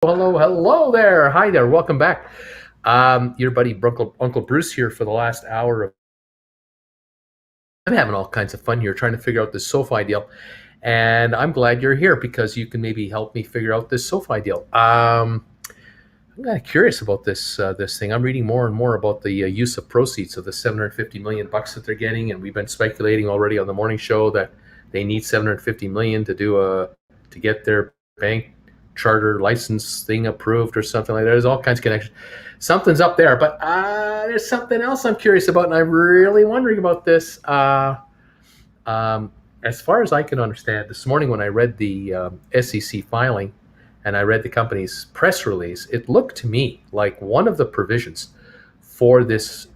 Hello there. Hi there. Welcome back. Your buddy Uncle Bruce here for the last hour. I'm having all kinds of fun here trying to figure out this SoFi deal, and I'm glad you're here because you can maybe help me figure out this SoFi deal. I'm kind of curious about this thing. I'm reading more and more about the use of proceeds of the 750 million bucks that they're getting, and we've been speculating already on the morning show that they need 750 million to get their bank charter license thing approved or something like that. There's all kinds of connections. Something's up there, but there's something else I'm curious about, and I'm really wondering about this. As far as I can understand, this morning when I read the SEC filing and I read the company's press release, it looked to me like one of the provisions for this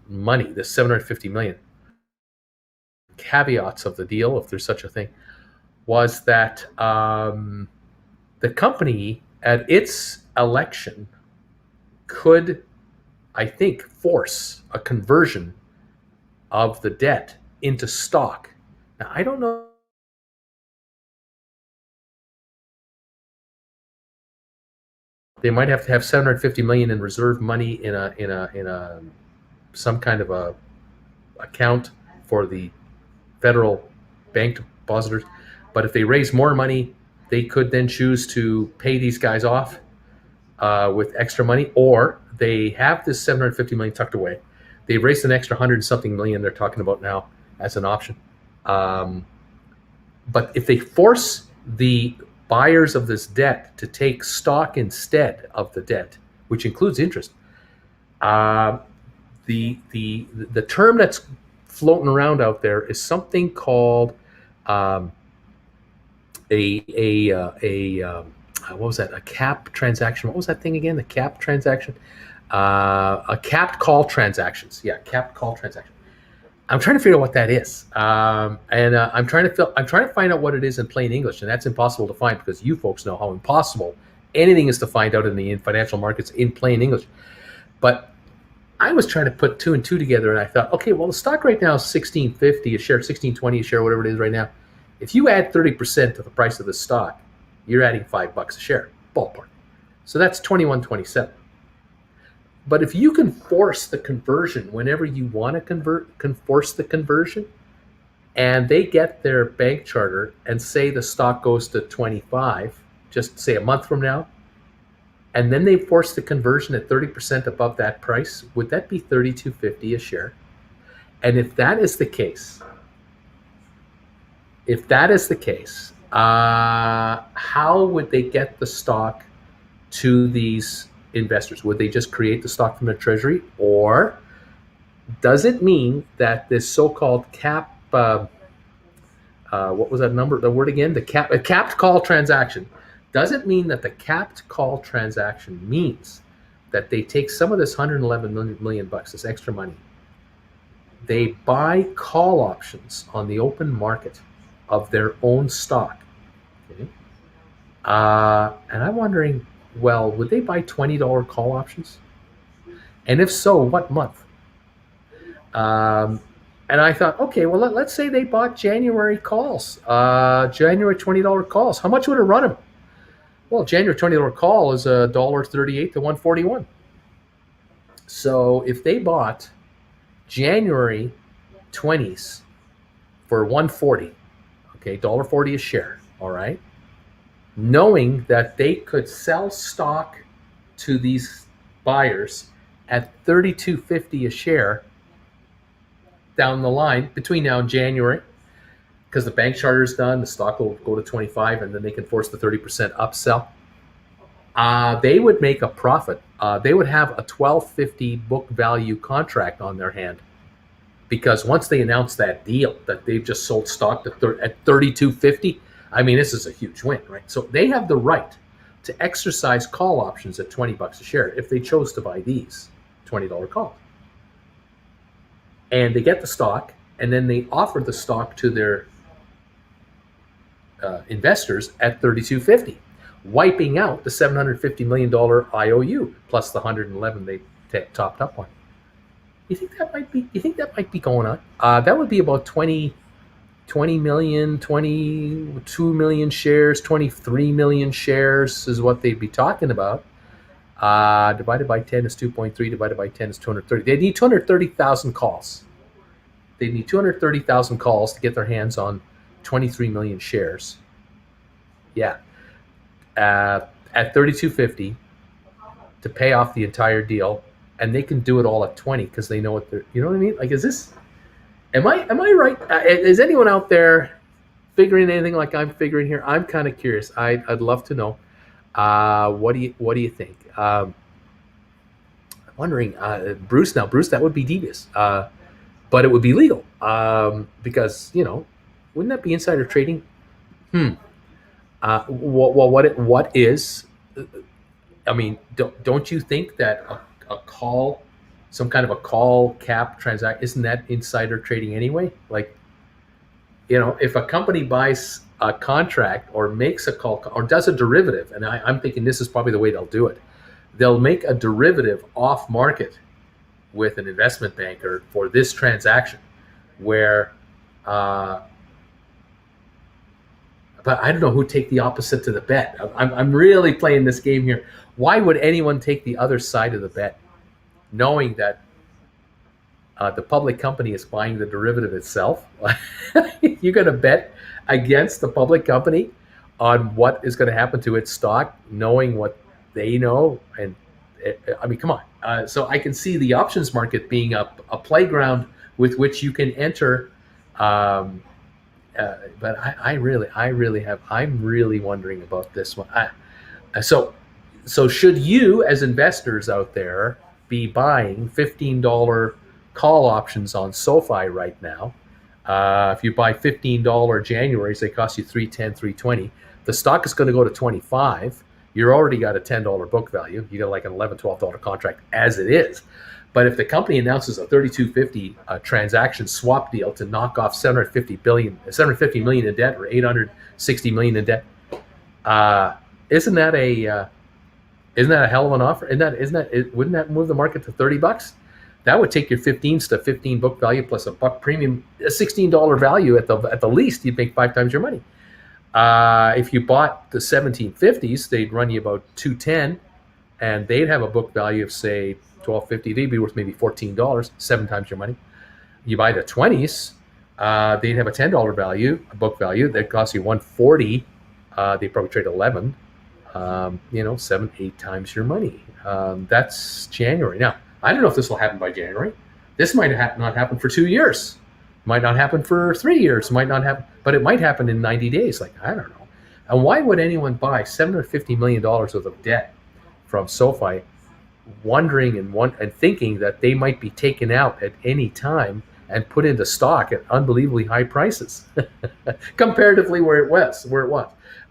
money, this 750 million, caveats of the deal, if there's such a thing, was that the company at its election could, I think, force a conversion of the debt into stock. Now, I don't know. They might have to have 750 million in reserve money in a some kind of a account for the federal bank depositors. But if they raise more money, they could then choose to pay these guys off with extra money, or they have this 750 million tucked away. They've raised an extra 100 something million they're talking about now as an option. But if they force the buyers of this debt to take stock instead of the debt, which includes interest, the term that's floating around out there is something called what was that? A cap transaction. What was that thing again? The cap transaction. A capped call transactions. Yeah, capped call transaction. I'm trying to figure out what that is, and I'm trying to find out what it is in plain English, and that's impossible to find because you folks know how impossible anything is to find out in the financial markets in plain English. But I was trying to put two and two together, and I thought, okay, well, the stock right now is $16.50 a share, $16.20 a share, whatever it is right now. If you add 30% to the price of the stock, you're adding $5 a share, ballpark. So that's $21.27. But if you can force the conversion whenever you want to convert, can force the conversion, and they get their bank charter and say the stock goes to 25, just say a month from now, and then they force the conversion at 30% above that price, would that be $32.50 a share? And if that is the case, how would they get the stock to these investors? Would they just create the stock from their treasury, or does it mean that this so-called cap, what was that number, the word again, a capped call transaction, does it mean that the capped call transaction means that they take some of this 111 million bucks, this extra money, they buy call options on the open market of their own stock? Okay. And I'm wondering, well, would they buy $20 call options? And if so, what month? And I thought, okay, well, let's say they bought January calls, January $20 calls. How much would it run them? Well, January $20 call is $1.38 to $1.41. So if they bought January 20s for $1.40, okay, $1.40 a share, all right, knowing that they could sell stock to these buyers at $32.50 a share down the line between now and January, because the bank charter is done, the stock will go to 25, and then they can force the 30% upsell. They would make a profit. They would have a $12.50 book value contract on their hand, because once they announce that deal that they've just sold stock at $32.50, I mean, this is a huge win, right? So they have the right to exercise call options at $20 a share if they chose to buy these $20 calls. And they get the stock, and then they offer the stock to their investors at $32.50, wiping out the $750 million IOU plus the 111 they topped up on. You think that might be going on? That would be about 20 20 million, 22 million shares, 23 million shares is what they'd be talking about. Divided by 10 is 2.3, divided by 10 is 230. They need 230,000 calls. They need 230,000 calls to get their hands on 23 million shares. Yeah. At 32.50 to pay off the entire deal, and they can do it all at 20 because they know what they're, you know what I mean? Like, is this, am I right? Is anyone out there figuring anything like I'm figuring here? I'm kind of curious. I'd love to know. What do you think? I'm wondering, Bruce, that would be devious, but it would be legal, because, wouldn't that be insider trading? What is? I mean, don't you think that a call, some kind of a call cap transaction, isn't that insider trading anyway? Like, if a company buys a contract or makes a call or does a derivative, and I'm thinking this is probably the way they'll do it. They'll make a derivative off market with an investment banker for this transaction, where, but I don't know who take the opposite to the bet. I'm really playing this game here. Why would anyone take the other side of the bet, knowing that the public company is buying the derivative itself? You're going to bet against the public company on what is going to happen to its stock, knowing what they know. And I mean, come on. So I can see the options market being a playground with which you can enter. But I'm really wondering about this one. So should you, as investors out there, be buying $15 call options on SoFi right now? If you buy $15 Januaries, they cost you $310, $320. The stock is going to go to 25. You're already got a $10 book value. You got like an $11, $12 contract as it is. But if the company announces a $32.50 transaction swap deal to knock off $750 million in debt, or $860 million in debt, isn't that a hell of an offer? Wouldn't that move the market to $30? That would take your 15s to 15 book value plus a buck premium, a $16 value at the least. You'd make 5 times your money. If you bought the 1750s, they'd run you about $210, and they'd have a book value of, say, $12.50. They'd be worth maybe $14, 7 times your money. You buy the 20s, they'd have a $10 value, a book value that costs you $140. They probably trade 11. 7, 8 times your money. That's January. Now, I don't know if this will happen by January. This might not happen for 2 years. Might not happen for 3 years. Might not happen, but it might happen in 90 days. Like, I don't know. And why would anyone buy $750 million worth of debt from SoFi, wondering and thinking that they might be taken out at any time and put into stock at unbelievably high prices, comparatively where it was?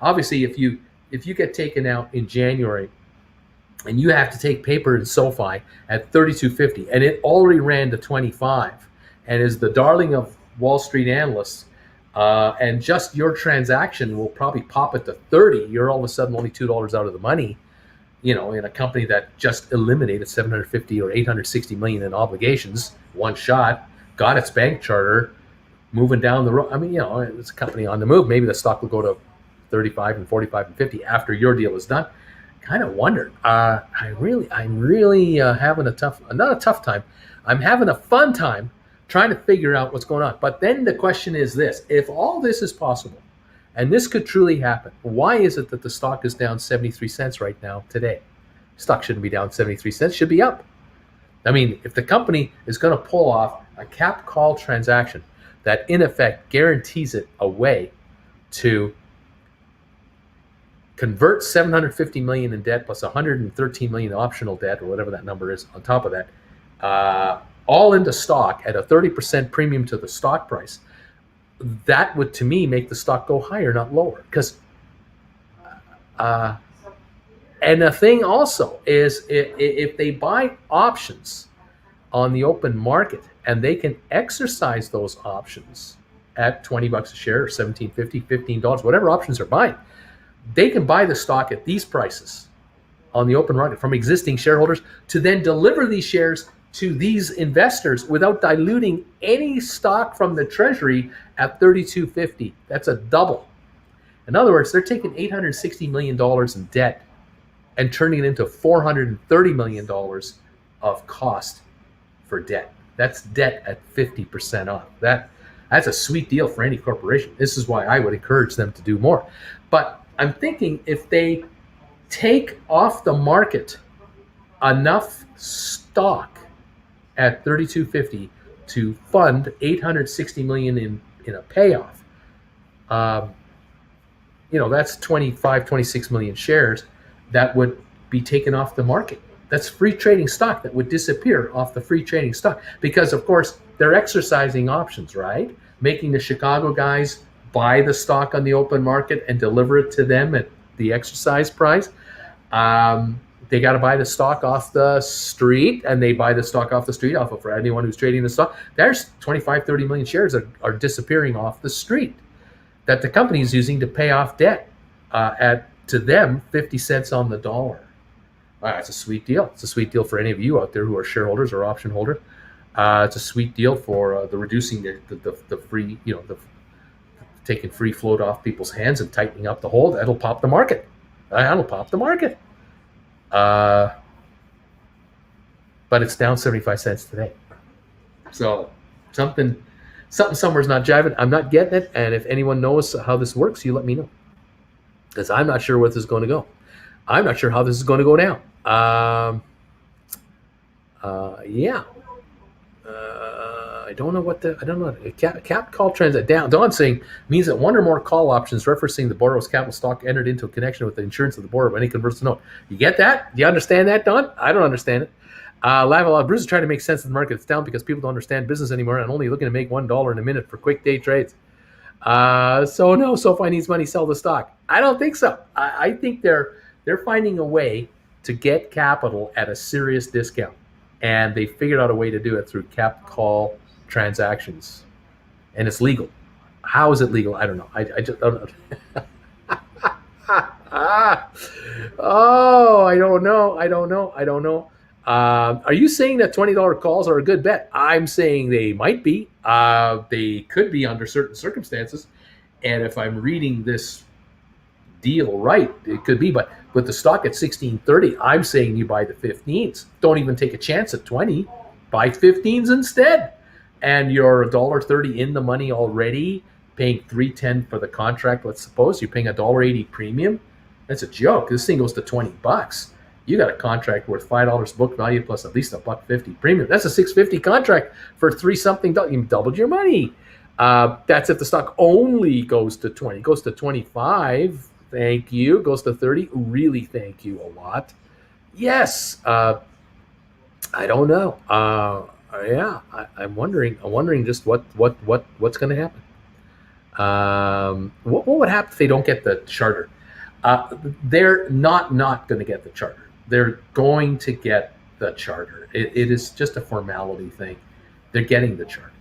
Obviously, if you get taken out in January, and you have to take paper in SoFi at $32.50, and it already ran to 25, and is the darling of Wall Street analysts, and just your transaction will probably pop it to 30. You're all of a sudden only $2 out of the money, in a company that just eliminated 750 or 860 million in obligations, one shot, got its bank charter, moving down the road. I mean, it's a company on the move. Maybe the stock will go to 35 and 45 and 50 after your deal is done. Kind of wondered. I'm really having not a tough time. I'm having a fun time trying to figure out what's going on. But then the question is this: if all this is possible, and this could truly happen, why is it that the stock is down 73 cents right now today? Stock shouldn't be down 73 cents, should be up. I mean, if the company is going to pull off a cap call transaction that in effect guarantees it a way to convert 750 million in debt plus 113 million optional debt, or whatever that number is on top of that, all into stock at a 30% premium to the stock price, that would, to me, make the stock go higher, not lower. Because, and the thing also is, if they buy options on the open market and they can exercise those options at $20 a share or $17.50, $15, whatever options they're buying, they can buy the stock at these prices on the open market from existing shareholders to then deliver these shares to these investors without diluting any stock from the treasury at 32.50. That's a double. In other words, they're taking $860 million in debt and turning it into $430 million of cost for debt. That's debt at 50% off. That's a sweet deal for any corporation. This is why I would encourage them to do more. But I'm thinking if they take off the market enough stock at 32.50 to fund 860 million in a payoff, that's 25, 26 million shares that would be taken off the market. That's free trading stock that would disappear off the free trading stock because, of course, they're exercising options, right? Making the Chicago guys buy the stock on the open market and deliver it to them at the exercise price. They got to buy the stock off the street, and they buy the stock off the street off of for anyone who's trading the stock. There's 25, 30 million shares that are disappearing off the street that the company is using to pay off debt at, to them, 50 cents on the dollar. It's a sweet deal. It's a sweet deal for any of you out there who are shareholders or option holders. It's a sweet deal for the reducing the free, the taking free float off people's hands and tightening up the hold. That'll pop the market. That'll pop the market. But it's down 75 cents today. So something somewhere's not jiving. I'm not getting it. And if anyone knows how this works, you let me know. Because I'm not sure where this is going to go. I'm not sure how this is going to go down. Yeah. I don't know. Cap call trends at down. Don saying means that one or more call options referencing the borrower's capital stock entered into a connection with the insurance of the borrower when he converts the note. You get that? Do you understand that, Don? I don't understand it. Bruce is trying to make sense of the market. It's down because people don't understand business anymore and only looking to make $1 in a minute for quick day trades. So no, SoFi needs money, sell the stock. I don't think so. I think they're finding a way to get capital at a serious discount, and they figured out a way to do it through cap call transactions, and it's legal. How is it legal? I don't know. I just don't know. Oh, I don't know. Are you saying that $20 calls are a good bet? I'm saying they might be. They could be under certain circumstances. And if I'm reading this deal right, it could be. But with the stock at 16.30, I'm saying you buy the 15s. Don't even take a chance at 20. Buy 15s instead. And you're $1.30 in the money already, paying $3.10 for the contract. Let's suppose you're paying $1.80 premium. That's a joke. This thing goes to $20. You got a contract worth $5 book value plus at least $1.50 premium. That's a $6.50 contract for $3-something. You doubled your money. That's if the stock only goes to 20. Goes to 25. Thank you. Goes to 30. Really, thank you a lot. Yes. I don't know. Yeah, I'm wondering. I'm wondering just what's going to happen. What would happen if they don't get the charter? They're not going to get the charter. They're going to get the charter. It is just a formality thing. They're getting the charter.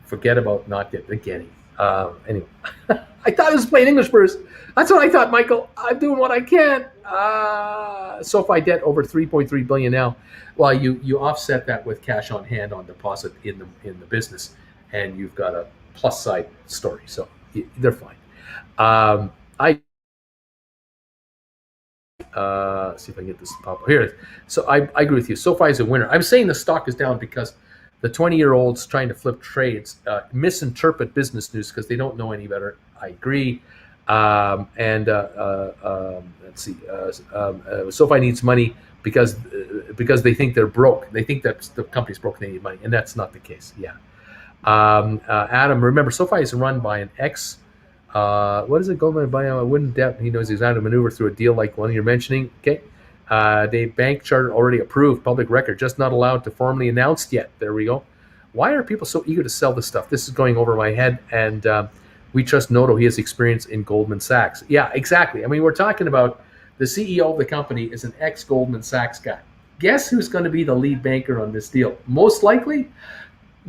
Forget about not getting. They're getting. Anyway, I thought it was plain English, Bruce. That's what I thought, Michael. I'm doing what I can. SoFi debt over $3.3 billion now. Well, you offset that with cash on hand on deposit in the business, and you've got a plus side story. So they're fine. See if I can get this to pop up. Here it is. So I agree with you. SoFi is a winner. I'm saying the stock is down because the 20-year-olds trying to flip trades misinterpret business news because they don't know any better. I agree. Let's see. SoFi needs money because they think they're broke. They think that the company's broke. They need money, and that's not the case. Yeah. Adam, remember, SoFi is run by an ex. What is it? Goldman by a wooden debt. He knows he's how to maneuver through a deal like one you're mentioning. Okay. The bank charter already approved, public record, just not allowed to formally announced yet. There we go. Why are people so eager to sell this stuff? This is going over my head. And we trust Noto. He has experience in Goldman Sachs. Yeah, exactly. I mean, we're talking about the CEO of the company is an ex-Goldman Sachs guy. Guess who's going to be the lead banker on this deal? Most likely,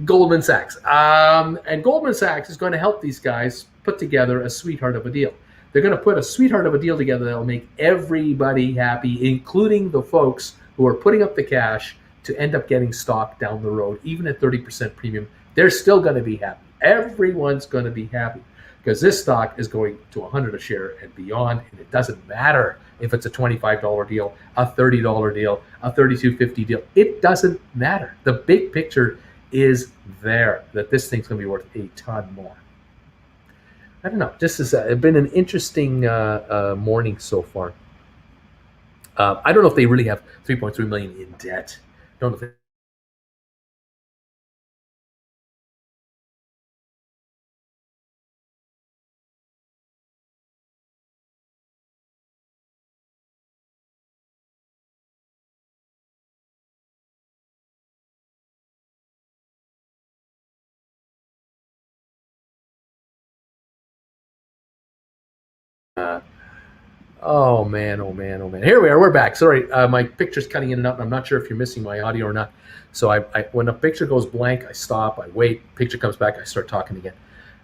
Goldman Sachs. And Goldman Sachs is going to help these guys put together a sweetheart of a deal. They're going to put a sweetheart of a deal together that'll make everybody happy, including the folks who are putting up the cash to end up getting stock down the road, even at 30% premium, they're still going to be happy. Everyone's going to be happy because this stock is going to 100 a share and beyond, and it doesn't matter if it's a $25 deal, a $30 deal, a $32.50 deal. It doesn't matter. The big picture is there that this thing's going to be worth a ton more. I don't know. This has been an interesting morning so far. I don't know if they really have 3.3 million in debt. I don't know if they Oh man, oh man, oh man. Here we are. We're back. Sorry, my picture's cutting in and out. And I'm not sure if you're missing my audio or not. So when a picture goes blank, I stop. I wait. Picture comes back. I start talking again.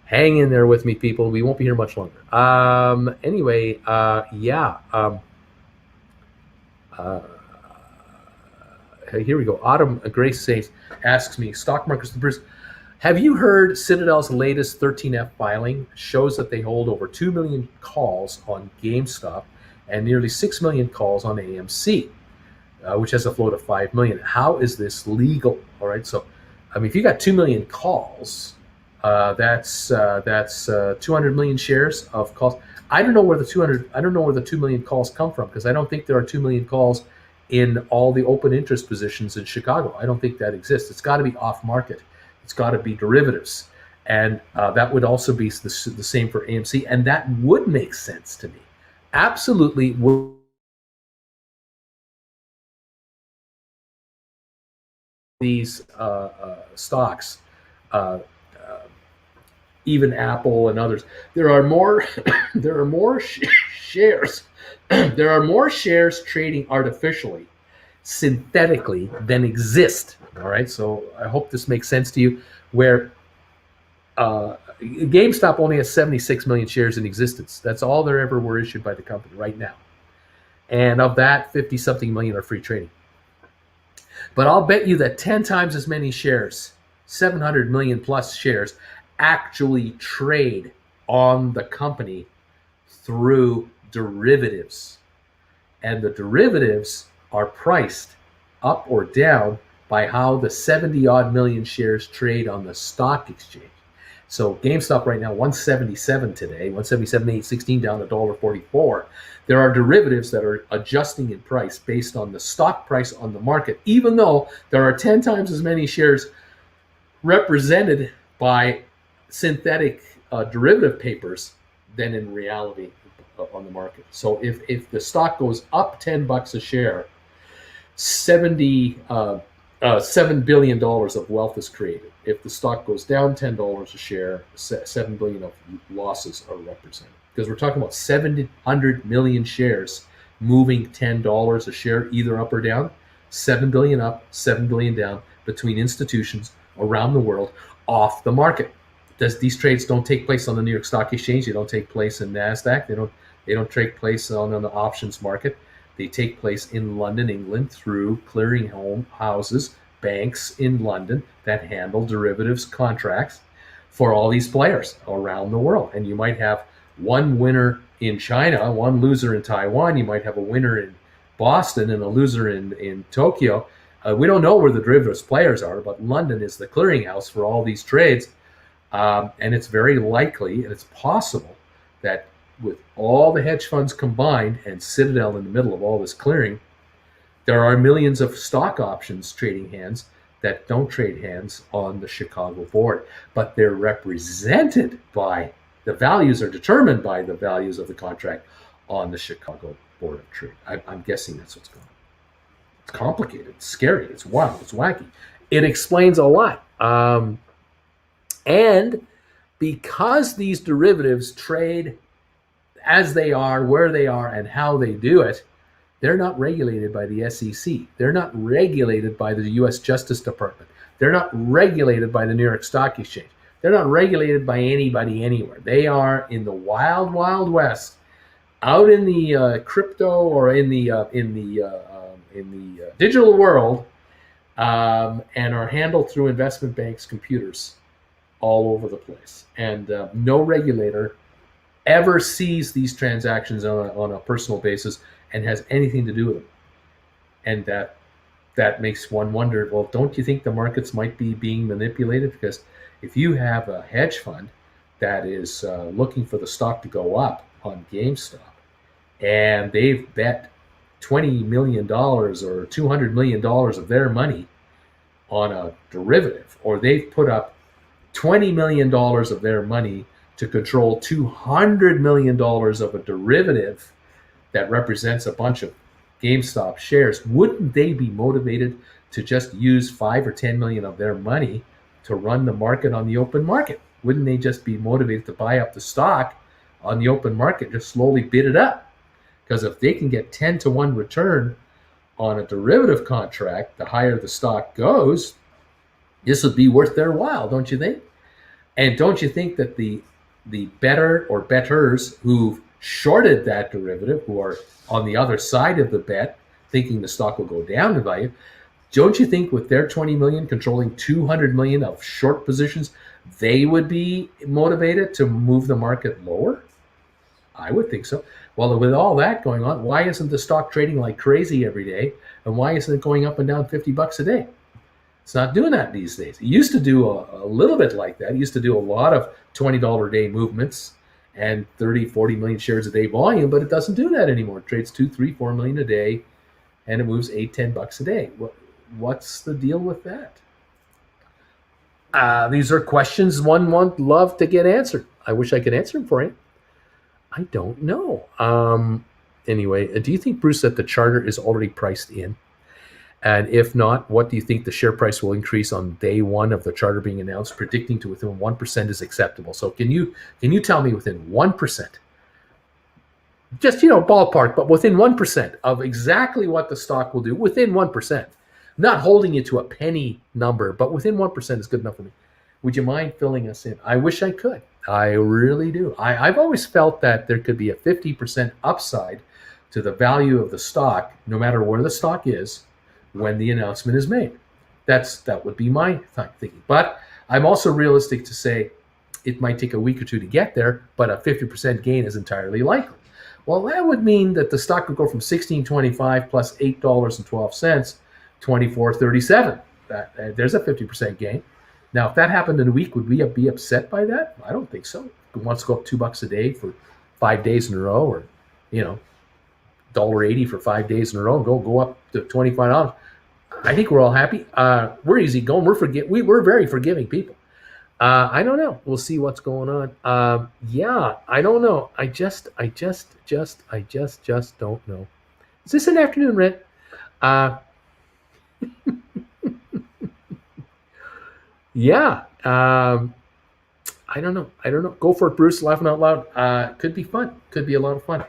Hang in there with me, people. We won't be here much longer. Anyway, yeah. Here we go. Autumn Grace says, asks me, stock markets, Bruce, have you heard Citadel's latest 13F filing shows that they hold over 2 million calls on GameStop and nearly 6 million calls on AMC, which has a float of 5 million. How is this legal? All right. So, I mean, if you got 2 million calls, that's 200 million shares of calls. I don't know where the 2 million calls come from because I don't think there are 2 million calls in all the open interest positions in Chicago. I don't think that exists. It's got to be off market. It's got to be derivatives. And that would also be the same for AMC. And that would make sense to me. Absolutely would. These stocks, even Apple and others, there are more shares. There are more shares trading artificially, synthetically, than exist. All right, so I hope this makes sense to you. Where GameStop only has 76 million shares in existence. That's all there ever were issued by the company right now. And of that, 50-something million are free trading. But I'll bet you that 10 times as many shares, 700 million plus shares, actually trade on the company through derivatives. And the derivatives are priced up or down by how the 70-odd million shares trade on the stock exchange. So GameStop right now, 177 today, 177.816 down to $1.44. There are derivatives that are adjusting in price based on the stock price on the market, even though there are 10 times as many shares represented by synthetic derivative papers than in reality on the market. So if the stock goes up $10 a share, $7 billion of wealth is created. If the stock goes down $10 a share, $7 billion of losses are represented. Because we're talking about 700 million shares moving $10 a share, either up or down. 7 billion up, 7 billion down between institutions around the world off the market. These trades don't take place on the New York Stock Exchange. They don't take place in NASDAQ. They don't take place on the options market. They take place in London, England, through clearing houses, banks in London that handle derivatives contracts for all these players around the world. And you might have one winner in China, one loser in Taiwan. You might have a winner in Boston and a loser in Tokyo. We don't know where the derivatives players are, but London is the clearinghouse for all these trades. And it's very likely, and it's possible, that with all the hedge funds combined and Citadel in the middle of all this clearing, there are millions of stock options trading hands that don't trade hands on the Chicago board, but they're represented by, the values are determined by the values of the contract on the Chicago Board of Trade. I'm guessing that's what's going on. It's complicated, it's scary, it's wild, it's wacky. It explains a lot. And because these derivatives trade as they are, where they are, and how they do it, they're not regulated by the SEC. They're not regulated by the U.S. Justice Department. They're not regulated by the New York Stock Exchange. They're not regulated by anybody anywhere. They are in the wild, wild west, out in the crypto or in the digital world, and are handled through investment banks' computers all over the place. And no regulator ever sees these transactions on a personal basis and has anything to do with them. And that makes one wonder, well, don't you think the markets might be being manipulated? Because if you have a hedge fund that is looking for the stock to go up on GameStop, and they've bet $20 million or $200 million of their money on a derivative, or they've put up $20 million of their money to control $200 million of a derivative that represents a bunch of GameStop shares, wouldn't they be motivated to just use 5 or 10 million of their money to run the market on the open market? Wouldn't they just be motivated to buy up the stock on the open market, just slowly bid it up? Because if they can get 10 to 1 return on a derivative contract, the higher the stock goes, this would be worth their while, don't you think? And don't you think that the bettor or bettors who've shorted that derivative, who are on the other side of the bet, thinking the stock will go down in value, don't you think with their 20 million controlling 200 million of short positions, they would be motivated to move the market lower? I would think so. Well, with all that going on, why isn't the stock trading like crazy every day? And why isn't it going up and down $50 a day? It's not doing that these days. It used to do a little bit like that. It used to do a lot of $20 a day movements and 30, 40 million shares a day volume, but it doesn't do that anymore. It trades 2, 3, 4 million a day, and it moves $8, $10 a day. What's the deal with that? These are questions one would love to get answered. I wish I could answer them for you. I don't know. Anyway, do you think, Bruce, that the charter is already priced in? And if not, what do you think the share price will increase on day one of the charter being announced, predicting to within 1% is acceptable? So can you tell me within 1%, just, ballpark, but within 1% of exactly what the stock will do, within 1%, not holding you to a penny number, but within 1% is good enough for me. Would you mind filling us in? I wish I could. I really do. I've always felt that there could be a 50% upside to the value of the stock, no matter where the stock is, when the announcement is made. That would be my thinking. But I'm also realistic to say it might take a week or two to get there, but a 50% gain is entirely likely. Well, that would mean that the stock would go from $16.25 plus $8.12, $24.37. There's a 50% gain. Now, if that happened in a week, would we be upset by that? I don't think so. It wants to go up $2 a day for 5 days in a row, or $1.80 for 5 days in a row, and go up to $25. I think we're all happy. We're easy going. We're very forgiving people. I don't know. We'll see what's going on. Yeah, I don't know. I just don't know. Is this an afternoon rant? Yeah. I don't know. Go for it, Bruce. Laughing out loud. Could be fun. Could be a lot of fun.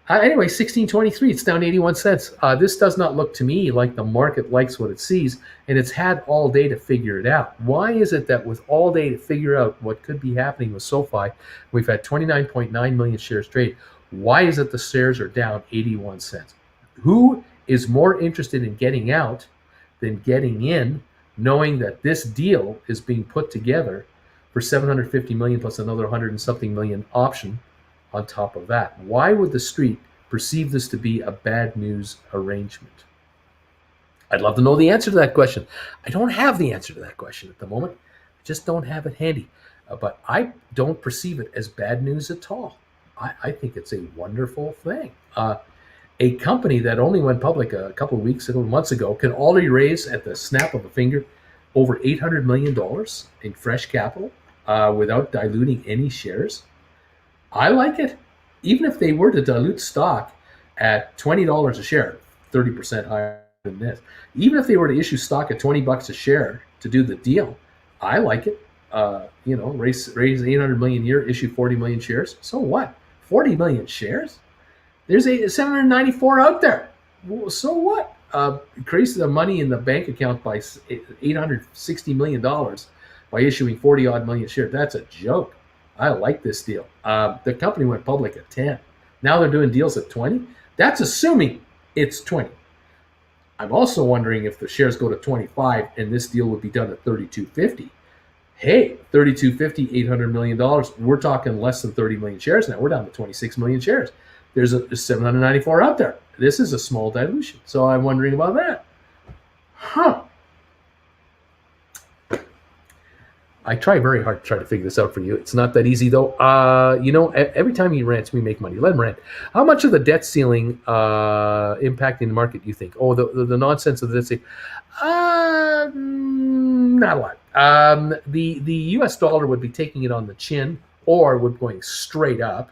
Anyway, 1623, it's down 81 cents. This does not look to me like the market likes what it sees, and it's had all day to figure it out. Why is it that with all day to figure out what could be happening with SoFi, we've had 29.9 million shares trade? Why is it the shares are down 81 cents? Who is more interested in getting out than getting in, knowing that this deal is being put together for 750 million plus another 100 and something million option on top of that? Why would the street perceive this to be a bad news arrangement? I'd love to know the answer to that question. I don't have the answer to that question at the moment. I just don't have it handy. But I don't perceive it as bad news at all. I think it's a wonderful thing. A company that only went public a couple of months ago, can already raise at the snap of a finger over $800 million in fresh capital without diluting any shares. I like it. Even if they were to dilute stock at $20 a share, 30% higher than this, even if they were to issue stock at $20 a share to do the deal, I like it. Raise 800 million a year, issue 40 million shares. So what? 40 million shares? There's 794 out there. So what? Increase the money in the bank account by $860 million by issuing 40 odd million shares. That's a joke. I like this deal. The company went public at 10. Now they're doing deals at 20. That's assuming it's 20. I'm also wondering if the shares go to 25 and this deal would be done at 32.50. Hey, 32.50, $800 million. We're talking less than 30 million shares now. We're down to 26 million shares. There's a 794 out there. This is a small dilution. So I'm wondering about that. Huh. I try very hard to try to figure this out for you. It's not that easy though. Every time he rants, we make money. Let him rant. How much of the debt ceiling impacting the market? You think? Oh, the nonsense of the debt ceiling. Not a lot. The U.S. dollar would be taking it on the chin, or would going straight up.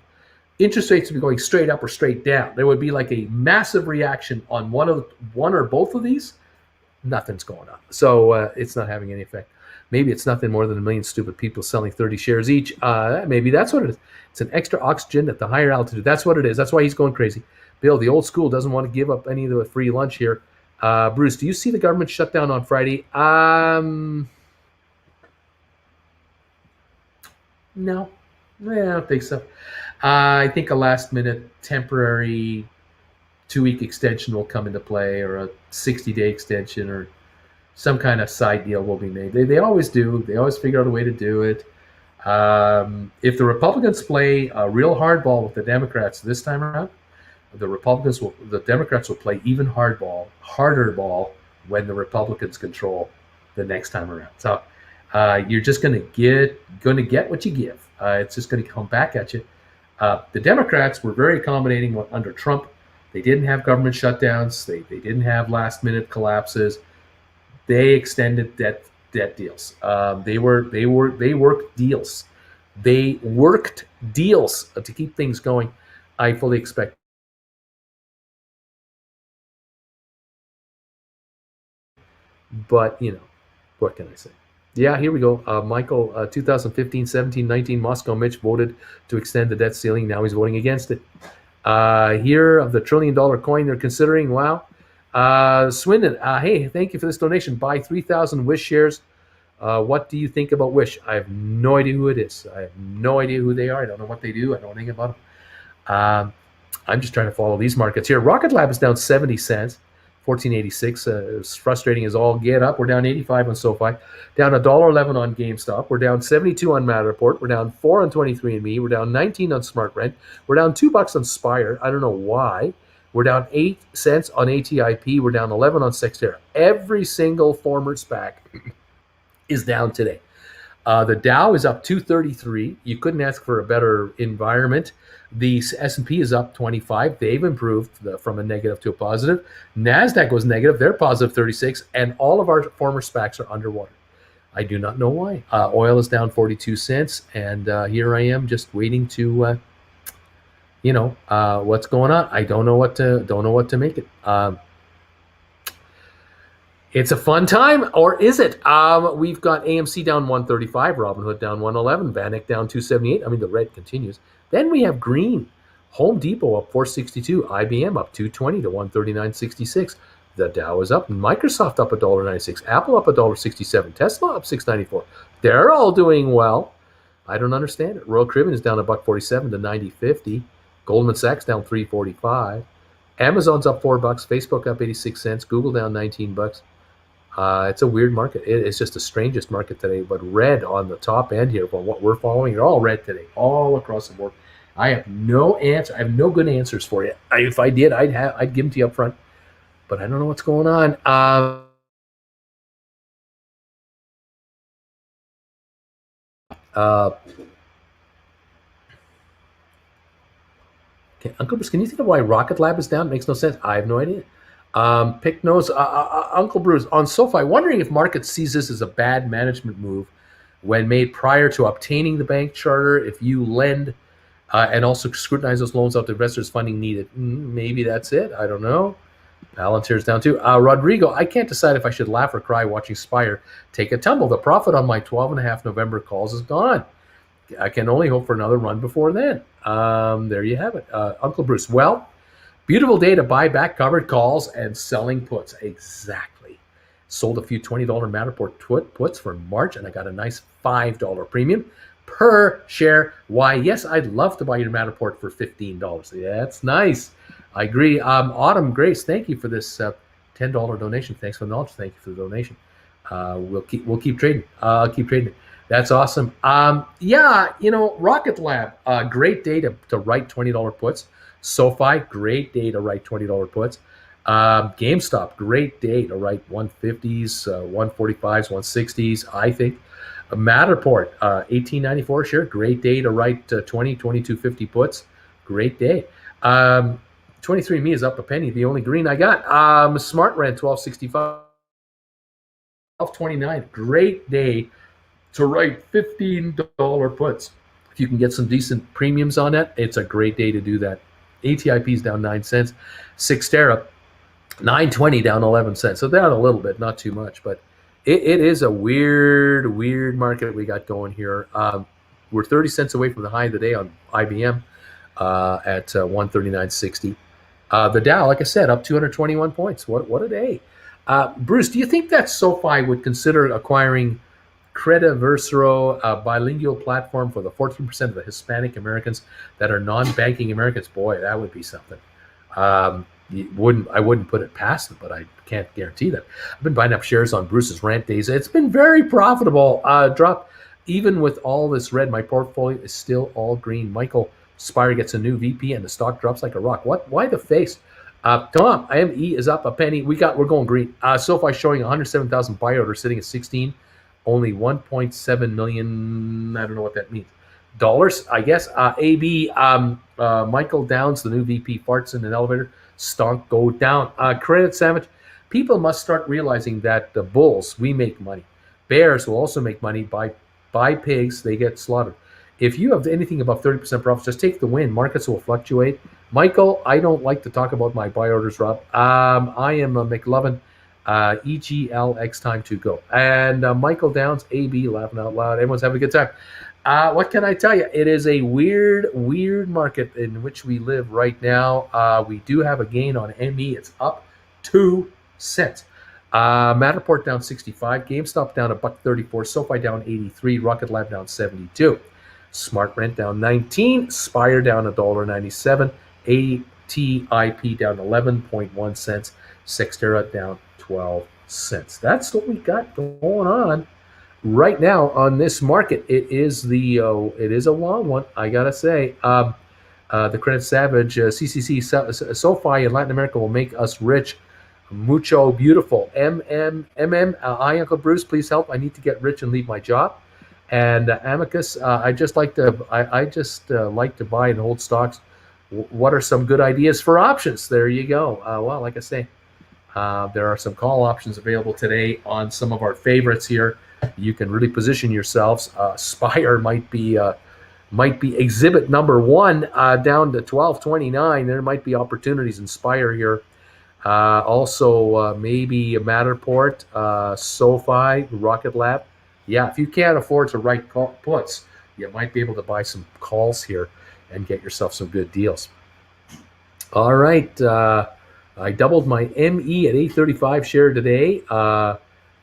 Interest rates would be going straight up or straight down. There would be like a massive reaction on one or both of these. Nothing's going on, so it's not having any effect. Maybe it's nothing more than a million stupid people selling 30 shares each. Maybe that's what it is. It's an extra oxygen at the higher altitude. That's what it is. That's why he's going crazy. Bill, the old school doesn't want to give up any of the free lunch here. Bruce, do you see the government shutdown on Friday? No. I don't think so. I think a last-minute temporary 2-week extension will come into play, or a 60-day extension, or some kind of side deal will be made. They always do. They always figure out a way to do it. If the Republicans play a real hardball with the Democrats this time around, the Democrats will play even harder ball when the Republicans control the next time around. So you're just going to get what you give. It's just going to come back at you. The Democrats were very accommodating under Trump. They didn't have government shutdowns. They didn't have last-minute collapses. They extended debt deals. They worked deals. They worked deals to keep things going. I fully expect. But what can I say? Yeah, here we go. Michael, 2015, 17, 19, Moscow Mitch voted to extend the debt ceiling. Now he's voting against it. Here of the $1 trillion coin they're considering. Wow. Swindon, hey, thank you for this donation. Buy 3,000 Wish shares. What do you think about Wish? I have no idea who it is. I have no idea who they are. I don't know what they do. I don't know anything about them. I'm just trying to follow these markets here. Rocket Lab is down 70 cents, 1486. It's frustrating as all get up. We're down 85 on SoFi, down $1.11 on GameStop. We're down 72 on Matterport. We're down 4 on 23andMe. We're down 19 on SmartRent. We're down $2 on Spire. I don't know why. We're down 8 cents on ATIP. We're down 11 on Sextera. Every single former SPAC is down today. The Dow is up 233. You couldn't ask for a better environment. The S&P is up 25. They've improved from a negative to a positive. NASDAQ was negative. They're positive 36. And all of our former SPACs are underwater. I do not know why. Oil is down 42 cents. And here I am just waiting to... what's going on. I don't know what to make it. It's a fun time, or is it? We've got AMC down 135, Robinhood down 111, Vanek down 278. I mean, the red continues. Then we have green. Home Depot up 462, IBM up 220 to 139.66. The Dow is up. Microsoft up $1.96. Apple up $1.67. Tesla up 694. They're all doing well. I don't understand it. Royal Caribbean is down $1.47 to 90.50. Goldman Sachs down $3.45. Amazon's up $4. Facebook up 86 cents. Google down $19. It's a weird market. It's just the strangest market today. But red on the top end here for what we're following. They're all red today, all across the board. I have no answer. I have no good answers for you. If I did, I'd give them to you up front. But I don't know what's going on. Uncle Bruce, can you think of why Rocket Lab is down? It makes no sense. I have no idea. Pick nose, Uncle Bruce on SoFi, wondering if market sees this as a bad management move when made prior to obtaining the bank charter. If you lend and also scrutinize those loans out to investors funding needed, maybe that's it. I don't know. Palantir's down too. Rodrigo, I can't decide if I should laugh or cry watching Spire take a tumble. The profit on my 12.5 November calls is gone. I can only hope for another run before then. There you have it. Uncle Bruce, well, beautiful day to buy back covered calls and selling puts. Exactly. Sold a few $20 Matterport puts for March, and I got a nice $5 premium per share. Why, yes, I'd love to buy your Matterport for $15. Yeah, that's nice. I agree. Autumn Grace, thank you for this $10 donation. Thanks for the knowledge. Thank you for the donation. We'll keep trading. I'll keep trading. That's awesome. Yeah, Rocket Lab, great day to write $20 puts. SoFi, great day to write $20 puts. GameStop, great day to write 150s, 145s, 160s. I think Matterport, 1894 share, great day to write 2250 puts. Great day. 23andMe is up a penny. The only green I got. Smart Rent, 1265. 1229. Great day to write $15 puts. If you can get some decent premiums on that, it's a great day to do that. ATIP is down 9 cents. Sixtera, 920 down 11 cents. So down a little bit, not too much, but it is a weird market we got going here. We're 30 cents away from the high of the day on IBM at 139.60. The Dow, like I said, up 221 points. What a day. Bruce, do you think that SoFi would consider acquiring Crediversero, a bilingual platform for the 14% of the Hispanic Americans that are non-banking Americans? Boy, that would be something. I wouldn't put it past them, but I can't guarantee that. I've been buying up shares on Bruce's rant days. It's been very profitable. Drop, even with all this red, my portfolio is still all green. Michael Spire gets a new VP and the stock drops like a rock. What? Why the face? Tom, IME is up a penny. We're going green. SoFi showing 107,000 buy orders sitting at 16. Only 1.7 million. I don't know what that means. Dollars, I guess. AB, Michael Downs, the new VP, farts in an elevator. Stonk, go down. Credit Sandwich. People must start realizing that the bulls, we make money. Bears will also make money. Buy pigs, they get slaughtered. If you have anything above 30% profits, just take the win. Markets will fluctuate. Michael, I don't like to talk about my buy orders, Rob. I am a McLovin. EGLX time to go. And Michael Downs, AB, laughing out loud. Everyone's having a good time. What can I tell you? It is a weird market in which we live right now. We do have a gain on ME. It's up 2 cents. Matterport down 65. GameStop down $1.34. SoFi down 83. Rocket Lab down 72. Smart Rent down 19. Spire down $1.97. ATIP down 11.1 cents. Sextera down 12 cents. That's what we got going on right now on this market. It is a long one, I gotta say. The Credit Savage, CCC, SoFi in Latin America will make us rich. Mucho beautiful. Hi, Uncle Bruce, please help. I need to get rich and leave my job. And Amicus, I just like to buy and hold stocks. What are some good ideas for options? There you go. Well, like I say, there are some call options available today on some of our favorites here. You can really position yourselves. Spire might be exhibit number one down to 12.29. There might be opportunities in Spire here. Also, maybe a Matterport, SoFi, Rocket Lab. Yeah, if you can't afford to write puts, you might be able to buy some calls here and get yourself some good deals. All right. I doubled my ME at 835 share today.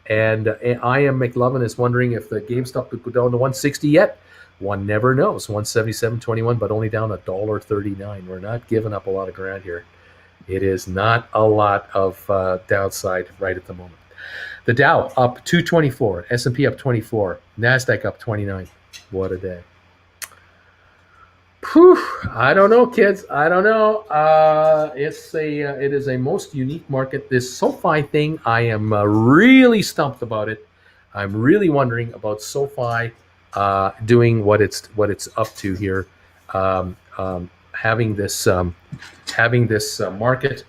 And I am McLovin is wondering if the GameStop could go down to 160 yet. One never knows. 177.21, but only down $1.39. We're not giving up a lot of ground here. It is not a lot of downside right at the moment. The Dow up 224, S&P up 24, NASDAQ up 29. What a day. Whew, I don't know, kids. I don't know. It is a most unique market. This SoFi thing, I am really stumped about it. I'm really wondering about SoFi doing what it's up to here, having this market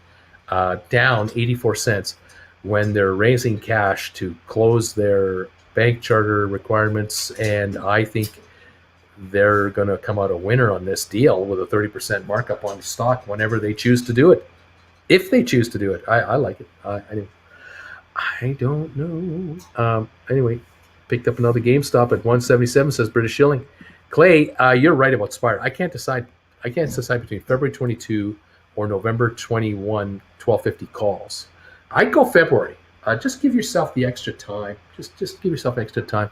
down 84 cents when they're raising cash to close their bank charter requirements, and I think they're going to come out a winner on this deal with a 30% markup on the stock whenever they choose to do it. If they choose to do it, I like it. I don't know. Anyway, picked up another GameStop at 177, says British Shilling. Clay, you're right about Spire. I can't decide between February 22 or November 21, 1250 calls. I'd go February. Just give yourself the extra time. Just give yourself extra time.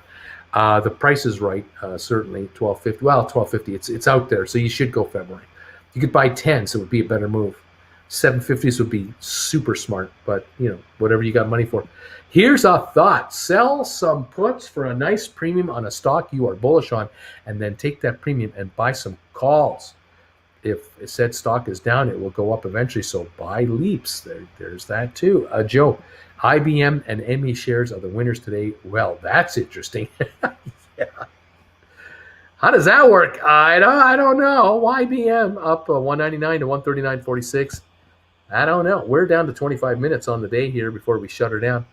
The price is right, certainly 1250. Well, 1250. It's out there, so you should go February. You could buy 10, so it would be a better move. 750s would be super smart, but whatever you got money for. Here's a thought: sell some puts for a nice premium on a stock you are bullish on, and then take that premium and buy some calls. If a said stock is down, it will go up eventually. So buy leaps. There's that too. Joe, IBM and ME shares are the winners today. Well, that's interesting. Yeah. How does that work? I don't know. IBM up 199 to 139.46. I don't know. We're down to 25 minutes on the day here before we shut her down.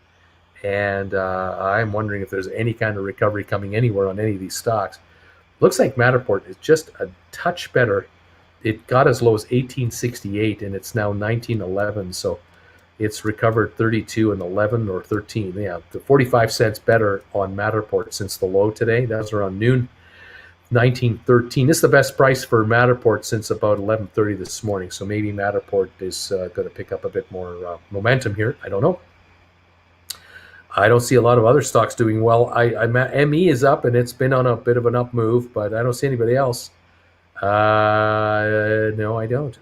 And I'm wondering if there's any kind of recovery coming anywhere on any of these stocks. Looks like Matterport is just a touch better. It got as low as 1868, and it's now 1911. So it's recovered 32 and 11 or 13. Yeah, the 45 cents better on Matterport since the low today. That was around noon. 1913. This is the best price for Matterport since about 11:30 this morning. So maybe Matterport is going to pick up a bit more momentum here. I don't know. I don't see a lot of other stocks doing well. ME is up, and it's been on a bit of an up move, but I don't see anybody else. No, I don't.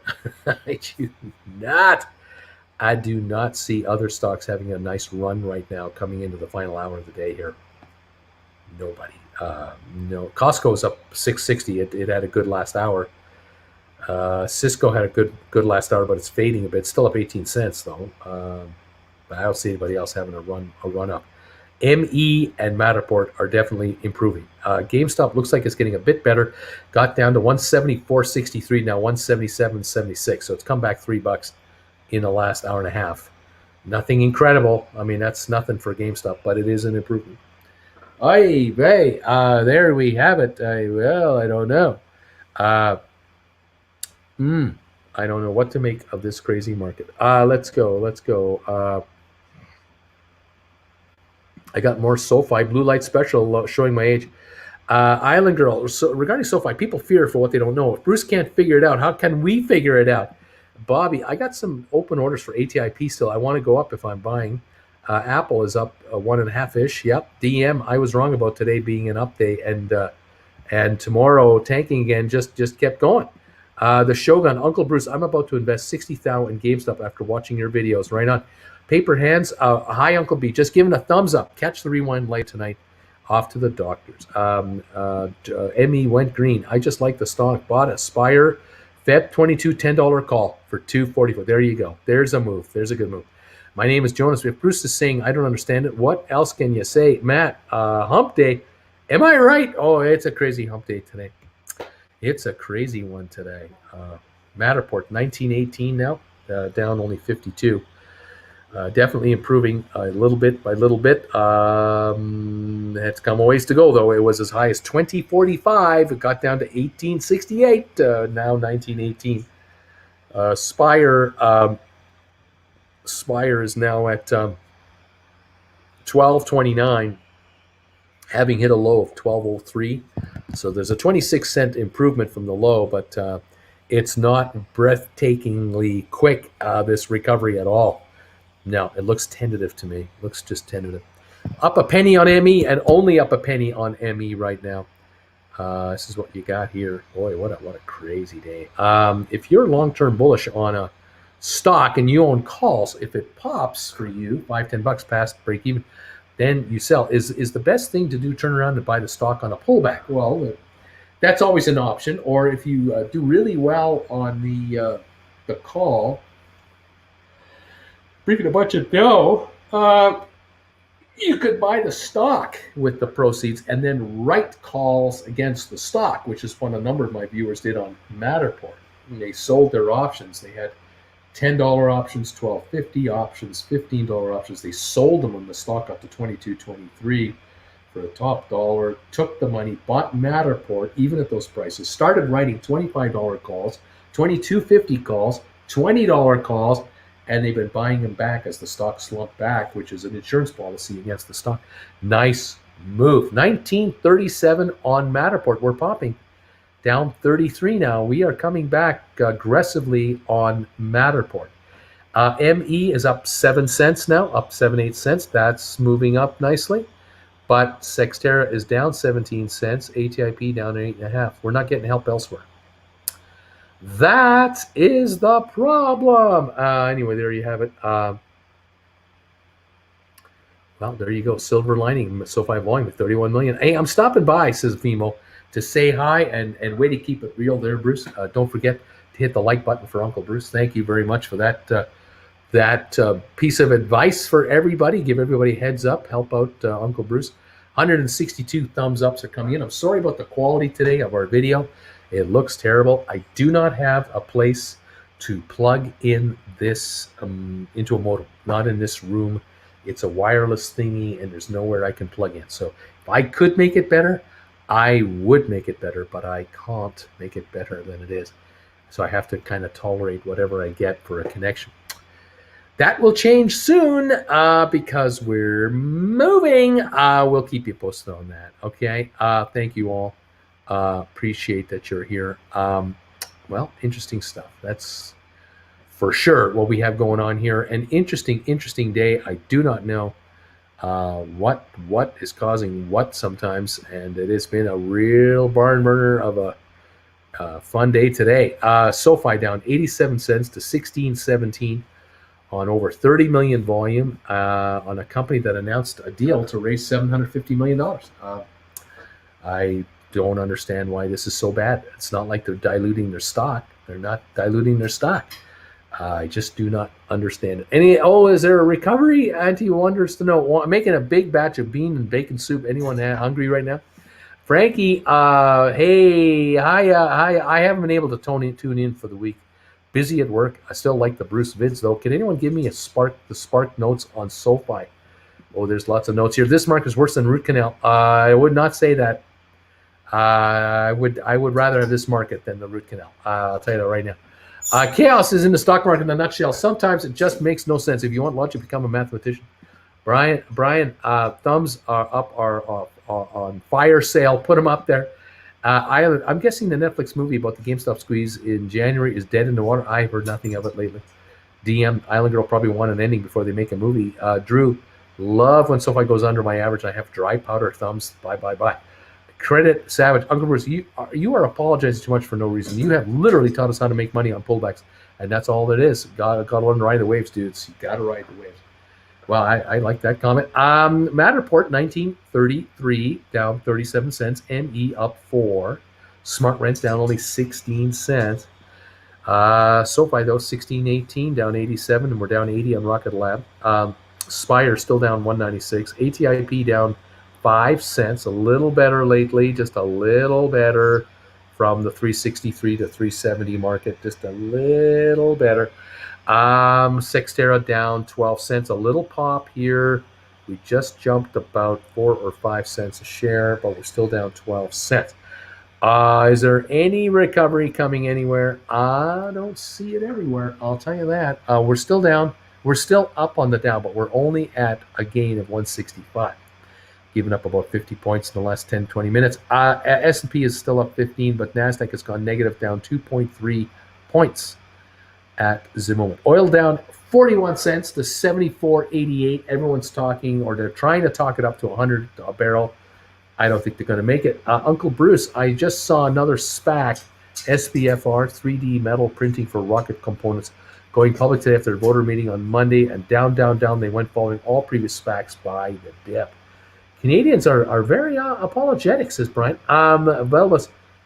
I do not see other stocks having a nice run right now coming into the final hour of the day here. Nobody. No. Costco's up 660. It had a good last hour. Cisco had a good last hour, but it's fading a bit. Still up 18 cents though. But I don't see anybody else having a run up. ME and Matterport are definitely improving. GameStop looks like it's getting a bit better. Got down to 174.63, now 177.76. So it's come back $3 in the last hour and a half. Nothing incredible. I mean, that's nothing for GameStop, but it is an improvement. There we have it. I don't know. I don't know what to make of this crazy market. Let's go. I got more SoFi Blue Light Special showing my age. Island Girl, so regarding SoFi, people fear for what they don't know. If Bruce can't figure it out, how can we figure it out? Bobby, I got some open orders for ATIP still. I want to go up if I'm buying. Apple is up 1.5-ish. Yep. DM, I was wrong about today being an up day, and tomorrow tanking again. Just kept going. The Shogun, Uncle Bruce, I'm about to invest $60,000 in GameStop after watching your videos. Right on. Paper Hands, hi Uncle B, just giving a thumbs up. Catch the rewind light tonight. Off to the doctors. ME went green. I just like the stock. Bought Aspire, Feb 22, $10 call for $244. There you go. There's a move. There's a good move. My name is Jonas. If Bruce is saying I don't understand it, what else can you say? Matt, hump day. Am I right? Oh, it's a crazy hump day today. It's a crazy one today. Matterport, 1918 now, down only 52. Definitely improving little bit by little bit. It's come a ways to go, though. It was as high as 2045. It got down to 1868. Now 1918. Spire is now at 1229, having hit a low of 1203. So there's a 26-cent improvement from the low, but it's not breathtakingly quick, this recovery at all. No, it looks tentative to me. Looks just tentative. Up a penny on ME and only up a penny on ME right now. This is what you got here. Boy, what a crazy day. If you're long-term bullish on a stock and you own calls, if it pops for you, $5-10 past break even, then you sell. Is the best thing to do turn around and buy the stock on a pullback? Well, that's always an option. Or if you do really well on the call, bringing a bunch of dough, you could buy the stock with the proceeds and then write calls against the stock, which is what a number of my viewers did on Matterport. And they sold their options. They had $10 options, $12.50 options, $15 options. They sold them when the stock got to $22.23 for the top dollar, took the money, bought Matterport, even at those prices, started writing $25 calls, $22.50 calls, $20 calls, and they've been buying them back as the stock slumped back, which is an insurance policy against the stock. Nice move. 1937 on Matterport. We're popping. Down 33 now. We are coming back aggressively on Matterport. ME is up 7 cents now, up 7-8 cents. That's moving up nicely. But Sextera is down 17 cents. ATIP down 8.5. We're not getting help elsewhere. That is the problem. Anyway, there you have it. Well, there you go. Silver lining. SoFi volume at 31 million. Hey, I'm stopping by, says Vimo, to say hi and way to keep it real there, Bruce. Don't forget to hit the like button for Uncle Bruce. Thank you very much for that piece of advice for everybody. Give everybody a heads up. Help out Uncle Bruce. 162 thumbs ups are coming in. I'm sorry about the quality today of our video. It looks terrible. I do not have a place to plug in this into a modem. Not in this room. It's a wireless thingy, and there's nowhere I can plug in. So if I could make it better, I would make it better, but I can't make it better than it is. So I have to kind of tolerate whatever I get for a connection. That will change soon because we're moving. We'll keep you posted on that. Okay. Thank you all. Appreciate that you're here. Well, interesting stuff. That's for sure what we have going on here. An interesting day. I do not know what is causing what sometimes, and it has been a real barn burner of a fun day today. SoFi down 87 cents to 16.17 on over 30 million volume on a company that announced a deal to raise $750 million. I don't understand why this is so bad. It's not like they're diluting their stock. They're not diluting their stock. I just do not understand it. Is there a recovery? Auntie wonders to know. I'm making a big batch of bean and bacon soup. Anyone hungry right now? Frankie, hey, hi. I haven't been able to tune in for the week. Busy at work. I still like the Bruce vids though. Can anyone give me the Spark notes on SoFi? Oh, there's lots of notes here. This market is worse than root canal. I would not say that. I would rather have this market than the root canal. I'll tell you that right now. Chaos is in the stock market in a nutshell. Sometimes it just makes no sense. If you want lunch, you become a mathematician. Brian, thumbs are up are on fire sale. Put them up there. I'm guessing the Netflix movie about the GameStop squeeze in January is dead in the water. I've heard nothing of it lately. DM, Island Girl probably want an ending before they make a movie. Drew, love when SoFi goes under my average. I have dry powder thumbs. Bye. Credit Savage. Uncle Bruce, you are apologizing too much for no reason. You have literally taught us how to make money on pullbacks, and that's all it is. Got to learn to ride the waves, dudes. You got to ride the waves. Well, I like that comment. Matterport, 1933, down 37 cents. ME up 4. Smart Rent's down only 16 cents. SoFi, though, 16.18, down 87, and we're down 80 on Rocket Lab. Spire still down 196. ATIP down 5 cents, a little better lately, just a little better from the 363 to 370 market, just a little better. Sextera down 12 cents, a little pop here. We just jumped about 4 or 5 cents a share, but we're still down 12 cents. Is there any recovery coming anywhere? I don't see it everywhere. I'll tell you that. We're still down. We're still up on the down, but we're only at a gain of 165. Giving up about 50 points in the last 10, 20 minutes. S&P is still up 15, but NASDAQ has gone negative, down 2.3 points at the moment. Oil down 41 cents to 74.88. Everyone's talking, or they're trying to talk it up to 100 a barrel. I don't think they're going to make it. Uncle Bruce, I just saw another SPAC, SPFR, 3D metal printing for rocket components, going public today after their voter meeting on Monday, and down. They went following all previous SPACs by the dip. Canadians are very apologetic, says Brian.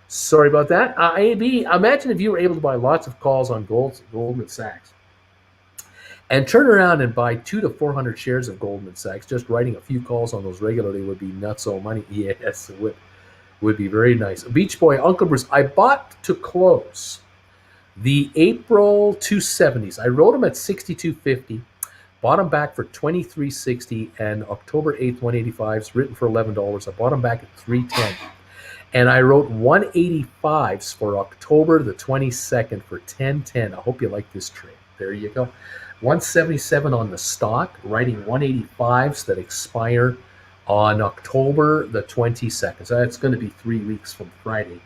Sorry about that. AB, imagine if you were able to buy lots of calls on Goldman Sachs and turn around and buy 200 to 400 shares of Goldman Sachs. Just writing a few calls on those regularly would be nutso money. Yes, it would be very nice. Beach Boy, Uncle Bruce, I bought to close the April 270s. I wrote them at 62.50. Bought them back for $23.60, and October 8th 185s written for $11. I bought them back at $3.10, and I wrote 185s for October the 22nd for $10.10. I hope you like this trade. There you go. 177 on the stock, writing 185s that expire on October the 22nd. So that's going to be 3 weeks from Friday.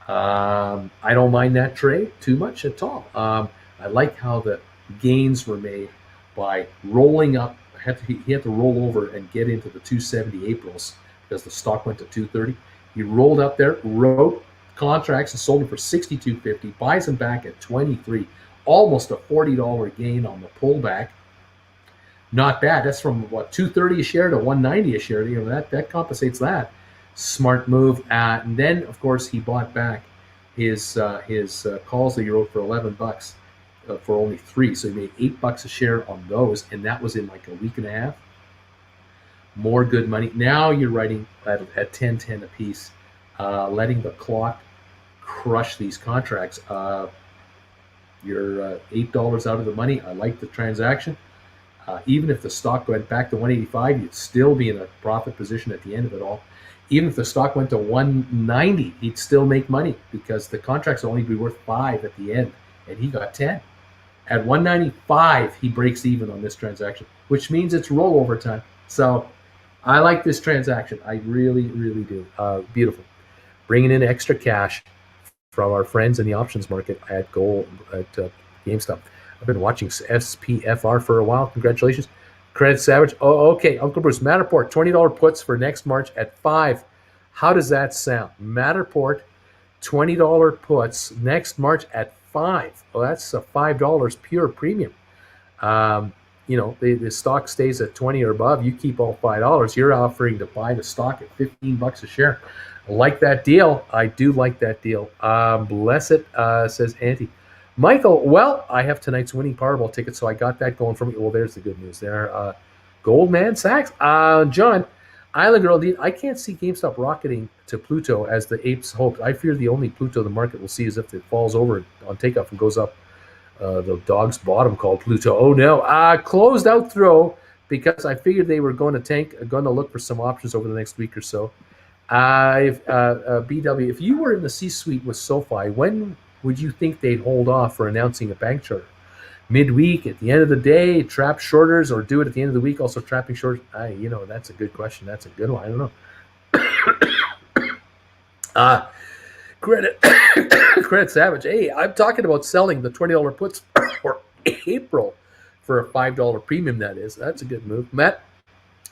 I don't mind that trade too much at all. I like how the gains were made by rolling up. He had to roll over and get into the 270 Aprils because the stock went to 230. He rolled up there, wrote contracts and sold them for $62.50, buys them back at $23, almost a $40 gain on the pullback. Not bad. That's from what, 230 a share to 190 a share. That compensates that. Smart move. And then of course he bought back his calls that he wrote for $11 for only 3. So he made $8 a share on those, and that was in like a week and a half. More good money. Now you're writing at 10 a piece, letting the clock crush these contracts. You're $8 out of the money. I like the transaction. Even if the stock went back to 185, you'd still be in a profit position at the end of it all. Even if the stock went to 190, he'd still make money because the contracts will only be worth 5 at the end, and he got 10. At 195, he breaks even on this transaction, which means it's rollover time. So I like this transaction. I really, really do. Beautiful. Bringing in extra cash from our friends in the options market at GameStop. I've been watching SPFR for a while. Congratulations. Credit Savage. Oh, okay. Uncle Bruce, Matterport, $20 puts for next March at 5. How does that sound? Matterport, $20 puts next March at 5. Well, that's a $5 pure premium. The stock stays at 20 or above. You keep all $5. You're offering to buy the stock at $15 a share. I like that deal. I do like that deal. Bless it, says Auntie. Michael, well, I have tonight's winning Powerball ticket, so I got that going for me. Well, there's the good news there. Goldman Sachs. John, Island Girl, I can't see GameStop rocketing to Pluto as the apes hoped. I fear the only Pluto the market will see is if it falls over on takeoff and goes up the dog's bottom called Pluto. Oh, no. Closed out throw because I figured they were going to look for some options over the next week or so. BW, if you were in the C-suite with SoFi, when would you think they'd hold off for announcing a bank charter? Midweek, at the end of the day, trap shorters, or do it at the end of the week, also trapping shorters? That's a good question. That's a good one. I don't know. Credit Savage. Hey, I'm talking about selling the $20 puts for April for a $5 premium, that is. That's a good move. Matt,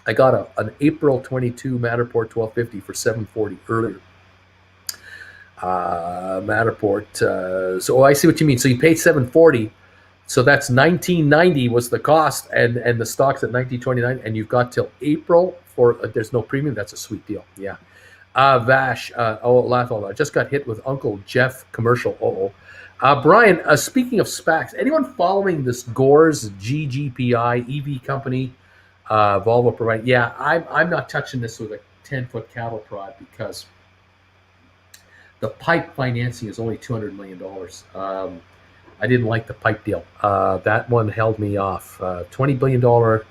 I got an April 22 Matterport 1250 for $740 earlier. Matterport. So I see what you mean. So you paid $740. So that's $19.90 was the cost, and the stock's at $19.29, and you've got till April for there's no premium. That's a sweet deal. Yeah. Vash. Laugh all that. Just got hit with Uncle Jeff commercial. Brian. Speaking of SPACs, anyone following this Gores GGPI EV company? Volvo provide. Yeah, I'm not touching this with a 10-foot cattle prod because the PIPE financing is only $200 million. I didn't like the PIPE deal. That one held me off. $20 billion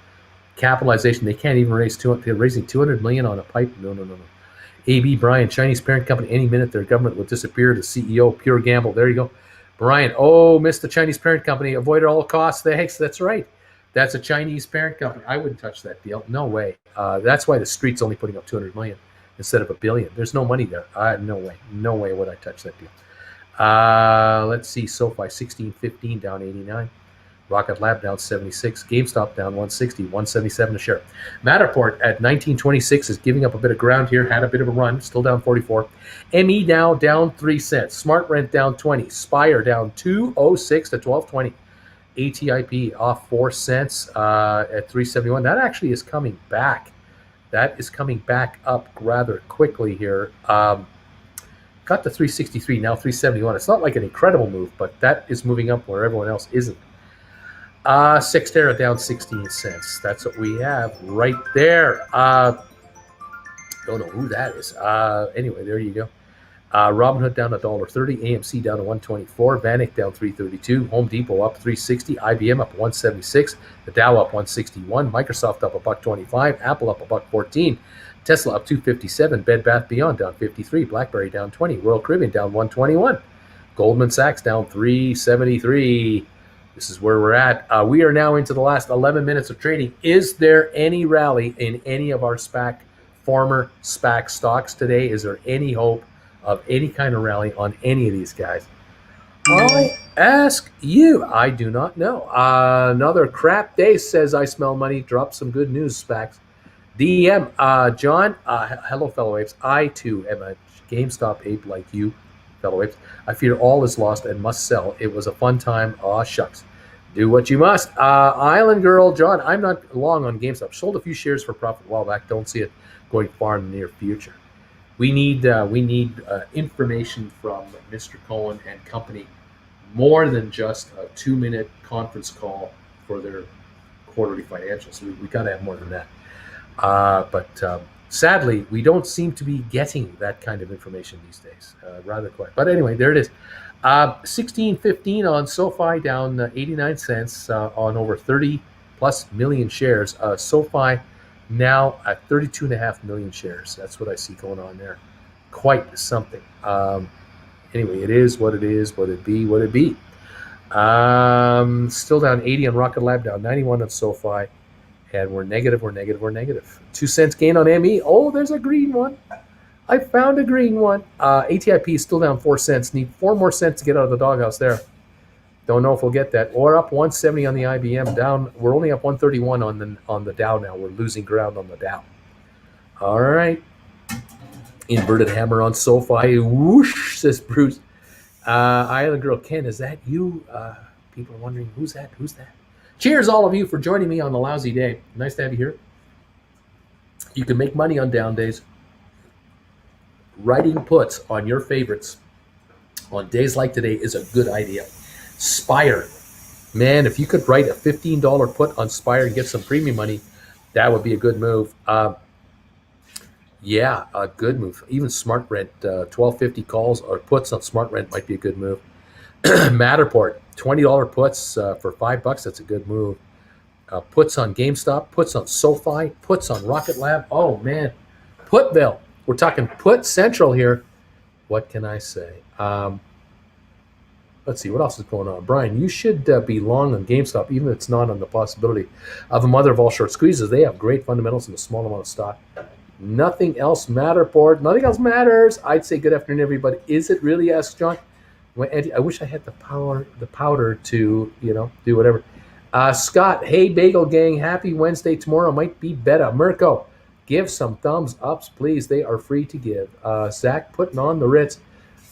capitalization. They can't even raise they're raising $200 million on a PIPE. No. AB Brian, Chinese parent company. Any minute their government will disappear. The CEO, pure gamble. There you go. Brian, missed the Chinese parent company. Avoid at all costs. Thanks. That's right. That's a Chinese parent company. I wouldn't touch that deal. No way. That's why the street's only putting up $200 million instead of $1 billion. There's no money there. No way. No way would I touch that deal. Let's see. SoFi 16.15 down 89. Rocket Lab down 76. GameStop down 160, 177 a share. Matterport at 1926 is giving up a bit of ground here. Had a bit of a run. Still down 44. ME now down 3 cents. Smart Rent down 20. Spire down 206 to 1220. ATIP off 4 cents at 371. That actually is coming back. That is coming back up rather quickly here. Got to 363, now 371. It's not like an incredible move, but that is moving up where everyone else isn't. Sextera down 16 cents. That's what we have right there. Don't know who that is. Anyway, there you go. Robinhood down $1.30. AMC down to 124. Vanik down 332. Home Depot up 360. IBM up 176. The Dow up 161. Microsoft up $1.25. Apple up $1.14. Tesla up 257. Bed Bath Beyond down 53. BlackBerry down 20. Royal Caribbean down 121. Goldman Sachs down 373. This is where we're at. We are now into the last 11 minutes of trading. Is there any rally in any of our former SPAC stocks today? Is there any hope of any kind of rally on any of these guys? I ask you. I do not know. Another crap day, says I smell money. Drop some good news, SPACs. DM, John, hello, fellow apes. I, too, am a GameStop ape like you. fellow apes. I fear all is lost and must sell. It was a fun time. Aw, shucks. Do what you must. Island Girl, John, I'm not long on GameStop. Sold a few shares for profit a while back. Don't see it going far in the near future. We need information from Mr. Cohen and company, more than just a 2-minute conference call for their quarterly financials. We got to have more than that. But sadly, we don't seem to be getting that kind of information these days. Rather quiet. But anyway, there it is. 16.15 on SoFi, down 89 cents on over 30 plus million shares. SoFi now at 32.5 million shares. That's what I see going on there. Quite something. Anyway, it is what it is. What it be? What it be? Still down 80 on Rocket Lab, down 91 on SoFi, and we're negative. 2 cents gain on ME. Oh, there's a green one. I found a green one. ATIP is still down 4 cents. Need 4 more cents to get out of the doghouse there. Don't know if we'll get that. We're up 170 on the IBM. Down. We're only up 131 on the Dow now. We're losing ground on the Dow. All right. Inverted hammer on SoFi. Whoosh, says Bruce. Island Girl Ken, is that you? People are wondering who's that? Cheers, all of you, for joining me on a lousy day. Nice to have you here. You can make money on down days. Writing puts on your favorites on days like today is a good idea. Spire, man, if you could write a $15 put on Spire and get some premium money, that would be a good move. Yeah, a good move. Even Smart Rent, 12.50 calls or puts on Smart Rent might be a good move. Matterport, $20 puts for $5. That's a good move. Puts on GameStop, puts on SoFi, puts on Rocket Lab. Oh man, Putville. We're talking Put Central here. What can I say? Let's see, what else is going on? Brian, you should be long on GameStop, even if it's not on the possibility of a mother of all short squeezes. They have great fundamentals in a small amount of stock. Nothing else Matterport. Nothing else matters. I'd say good afternoon, everybody. Is it really? Asked John. Well, Andy, I wish I had the powder to, do whatever. Scott, hey, Bagel Gang, happy Wednesday. Tomorrow might be better. Mirko, give some thumbs ups, please. They are free to give. Zach, putting on the Ritz.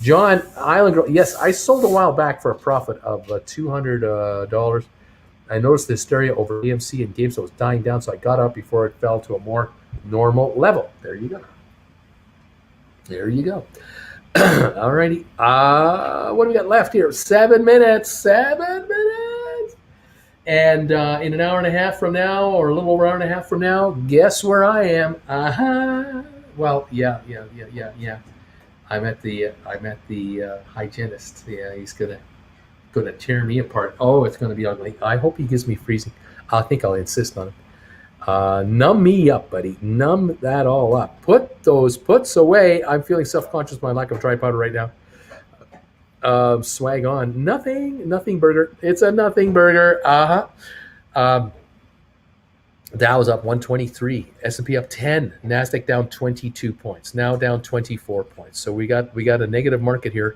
John, Island Girl, yes, I sold a while back for a profit of $200. I noticed the hysteria over AMC and GameStop was dying down, so I got up before it fell to a more normal level. There you go. All righty. What do we got left here? 7 minutes. And in an hour and a half from now, or a little over an hour and a half from now, guess where I am? Well, yeah. I'm at the hygienist. Yeah, he's gonna tear me apart. Oh, it's gonna be ugly. I hope he gives me freezing. I think I'll insist on it. Numb me up, buddy. Numb that all up. Put those puts away. I'm feeling self-conscious by lack of dry powder right now. Swag on. Nothing burger. It's a nothing burger. Dow is up 123. S&P up 10. Nasdaq down 22 points. Now down 24 points. So we got a negative market here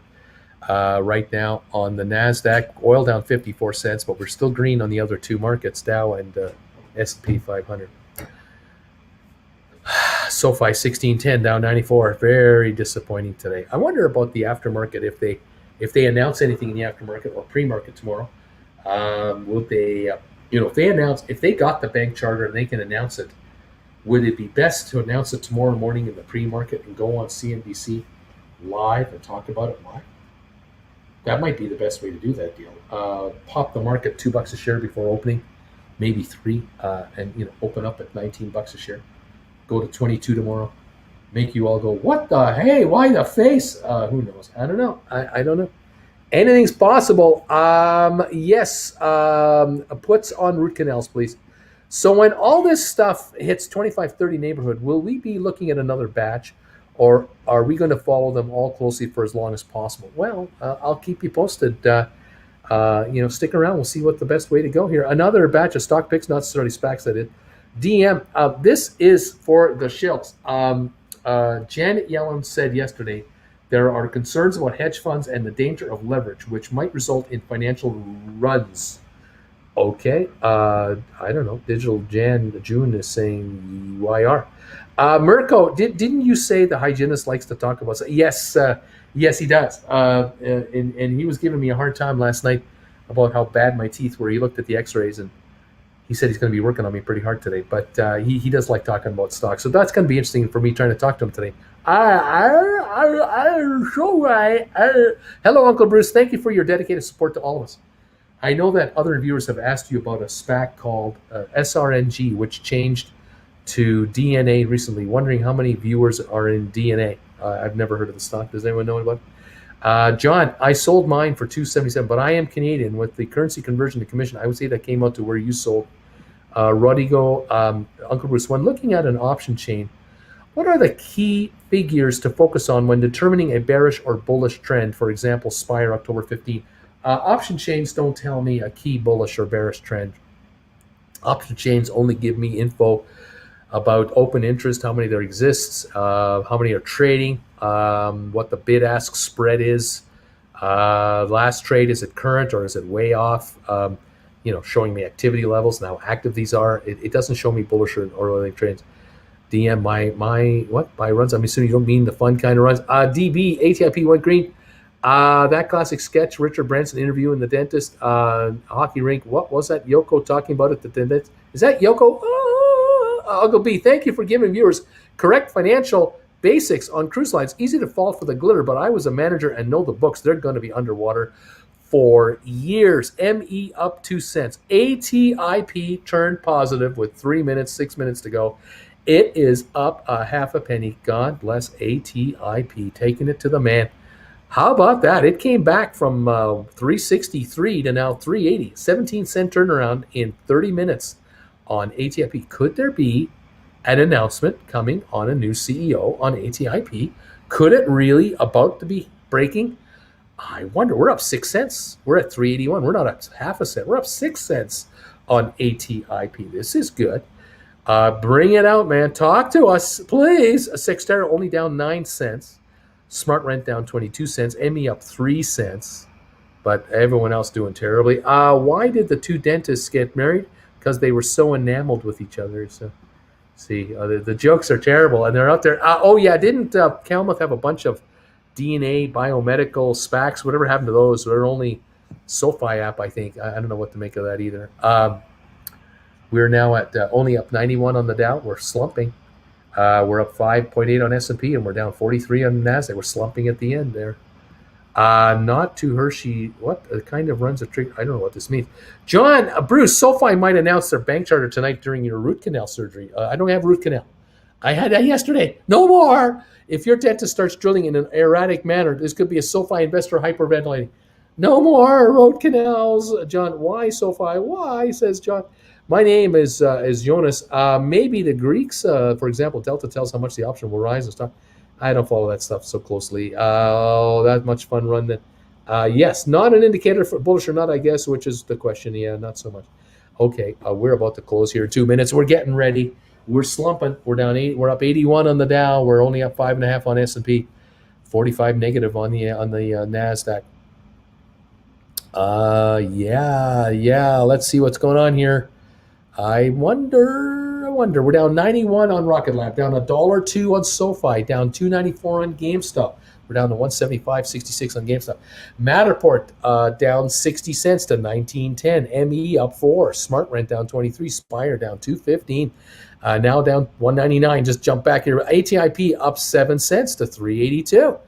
right now on the Nasdaq. Oil down 54 cents, but we're still green on the other two markets, Dow and S&P 500. SoFi 1610 down 94. Very disappointing today. I wonder about the aftermarket if they announce anything in the aftermarket or pre-market tomorrow. Will they? If they got the bank charter and they can announce it, would it be best to announce it tomorrow morning in the pre-market and go on CNBC live and talk about it live? That might be the best way to do that deal. Pop the market $2 a share before opening, maybe $3, and open up at $19 a share. Go to 22 tomorrow. Make you all go, what the hey? Why the face? Who knows? I don't know. I don't know. Anything's possible. Yes. Puts on root canals, please. So when all this stuff hits 25-30 neighborhood, will we be looking at another batch, or are we going to follow them all closely for as long as possible? Well, I'll keep you posted. Stick around. We'll see what the best way to go here. Another batch of stock picks, not necessarily SPACs, that is. DM. This is for the shills. Janet Yellen said yesterday, there are concerns about hedge funds and the danger of leverage, which might result in financial runs. Okay. I don't know. Digital Jan June is saying YR. Mirko, didn't you say the hygienist likes to talk about? Yes, yes, he does. And he was giving me a hard time last night about how bad my teeth were. He looked at the X-rays and he said he's going to be working on me pretty hard today. But he does like talking about stocks, so that's going to be interesting for me trying to talk to him today. So right. Hello, Uncle Bruce. Thank you for your dedicated support to all of us. I know that other viewers have asked you about a SPAC called SRNG, which changed to DNA recently. Wondering how many viewers are in DNA. I've never heard of the stock. Does anyone know about it? John, I sold mine for 277, but I am Canadian. With the currency conversion to commission, I would say that came out to where you sold. Rodrigo, Uncle Bruce, when looking at an option chain, what are the key figures to focus on when determining a bearish or bullish trend? For example, Spire October 15. Option chains don't tell me a key bullish or bearish trend. Option chains only give me info about open interest, how many there exists, how many are trading, what the bid-ask spread is. Last trade, is it current or is it way off? Showing me activity levels and how active these are. It doesn't show me bullish or early trades. DM my what buy runs? I'm assuming you don't mean the fun kind of runs. DB ATIP went green. That classic sketch, Richard Branson interviewing the dentist, hockey rink. What was that Yoko talking about at the dentist? Is that Yoko? Uncle B, thank you for giving viewers correct financial basics on cruise lines. Easy to fall for the glitter, but I was a manager and know the books. They're going to be underwater for years. ME up 2 cents. ATIP turned positive with 3 minutes, 6 minutes to go. It is up a half a penny. God bless ATIP, taking it to the man. How about that? It came back from 363 to now 380. 17-cent turnaround in 30 minutes on ATIP. Could there be an announcement coming on a new CEO on ATIP? Could it really about to be breaking? I wonder. We're up 6 cents. We're at 381. We're not up half a cent. We're up 6 cents on ATIP. This is good. Bring it out, man. Talk to us, please. Sextera only down 9 cents. Smart Rent down 22 cents. ME up 3 cents. But everyone else doing terribly. Why did the two dentists get married? Because they were so enamored with each other. So, see, the jokes are terrible, and they're out there. Didn't Calmuth have a bunch of DNA, biomedical, SPACs, whatever happened to those? They're only SoFi app, I think. I don't know what to make of that either. We're now at only up 91 on the Dow. We're slumping. We're up 5.8 on S&P, and we're down 43 on NASDAQ. We're slumping at the end there. Not to Hershey. What kind of runs a trigger? I don't know what this means. John, Bruce, SoFi might announce their bank charter tonight during your root canal surgery. I don't have root canal. I had that yesterday. No more. If your dentist starts drilling in an erratic manner, this could be a SoFi investor hyperventilating. No more root canals. John, why SoFi? Why, says John. My name is Jonas. Maybe the Greeks, for example, Delta tells how much the option will rise and stuff. I don't follow that stuff so closely. That much fun run that. Yes, not an indicator for bullish or not, I guess, which is the question. Yeah, not so much. Okay, we're about to close here in 2 minutes. We're getting ready. We're slumping. We're down 8. We're up 81 on the Dow. We're only up 5.5 on S&P. 45 negative on the Nasdaq. Yeah. Let's see what's going on here. I wonder. We're down 91 on Rocket Lab, down $1.02 on SoFi, down 294 on GameStop. We're down to 175.66 on GameStop. Matterport down 60 cents to 19.10. ME up 4. Smart Rent down 23. Spire down 215. Now down 199. Just jump back here. ATIP up 7 cents to 382.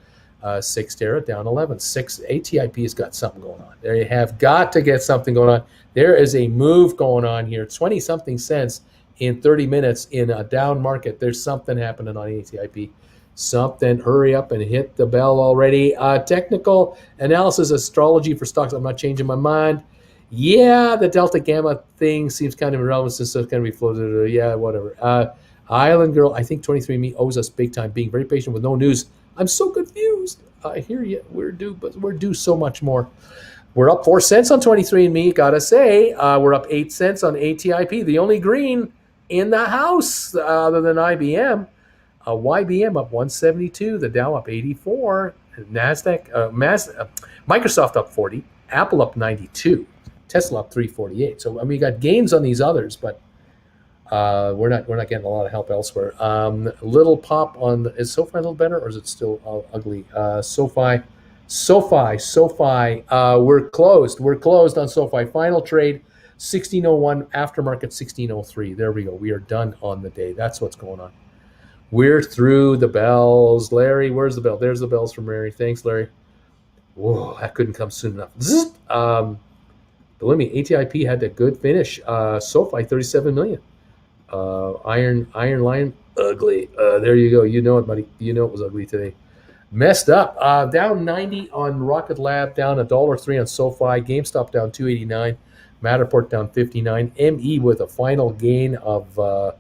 Sixtera down 11. ATIP has got something going on. They have got to get something going on. There is a move going on here. 20-something cents in 30 minutes in a down market. There's something happening on ATIP. Something. Hurry up and hit the bell already. Technical analysis, astrology for stocks. I'm not changing my mind. Yeah, the Delta Gamma thing seems kind of irrelevant since it's going to be floated. Yeah, whatever. Island Girl, I think 23andMe owes us big time, being very patient with no news. I'm so confused. I hear you. We're due so much more. We're up 4 cents on 23andMe, gotta say. We're up 8 cents on ATIP, the only green in the house other than IBM. YBM up 172, the Dow up 84, NASDAQ, Microsoft up 40, Apple up 92. Tesla up 348. So I mean, we got gains on these others, but we're not getting a lot of help elsewhere. Little pop on, is SoFi a little better, or is it still ugly? SoFi. We're closed. We're closed on SoFi. Final trade 1601, aftermarket 1603. There we go. We are done on the day. That's what's going on. We're through the bells. Larry, where's the bell? There's the bells from Larry. Thanks, Larry. Whoa, that couldn't come soon enough. Believe me, ATIP had a good finish. SoFi 37 million. Iron Lion, ugly. There you go. You know it, buddy. You know it was ugly today. Messed up. Down 90 on Rocket Lab, down $1.03 on SoFi. GameStop down 289. Matterport down 59. ME with a final gain of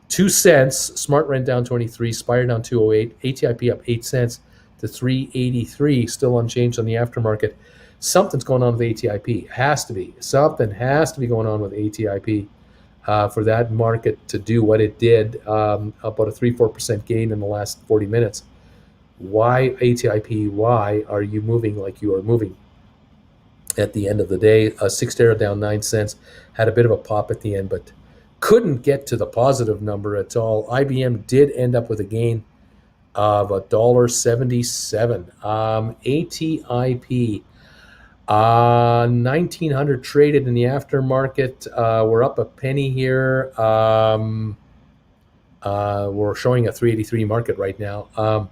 2 cents. SmartRent down 23. Spire down 208. ATIP up 8 cents to 383. Still unchanged on the aftermarket. Something's going on with ATIP. Has to be. Something has to be going on with ATIP for that market to do what it did, about a 3-4% gain in the last 40 minutes. Why, ATIP, why are you moving like you are moving at the end of the day? Cyxtera down 9 cents, had a bit of a pop at the end, but couldn't get to the positive number at all. IBM did end up with a gain of $1.77. ATIP, 1900 traded in the aftermarket. We're up a penny here. We're showing a 383 market right now.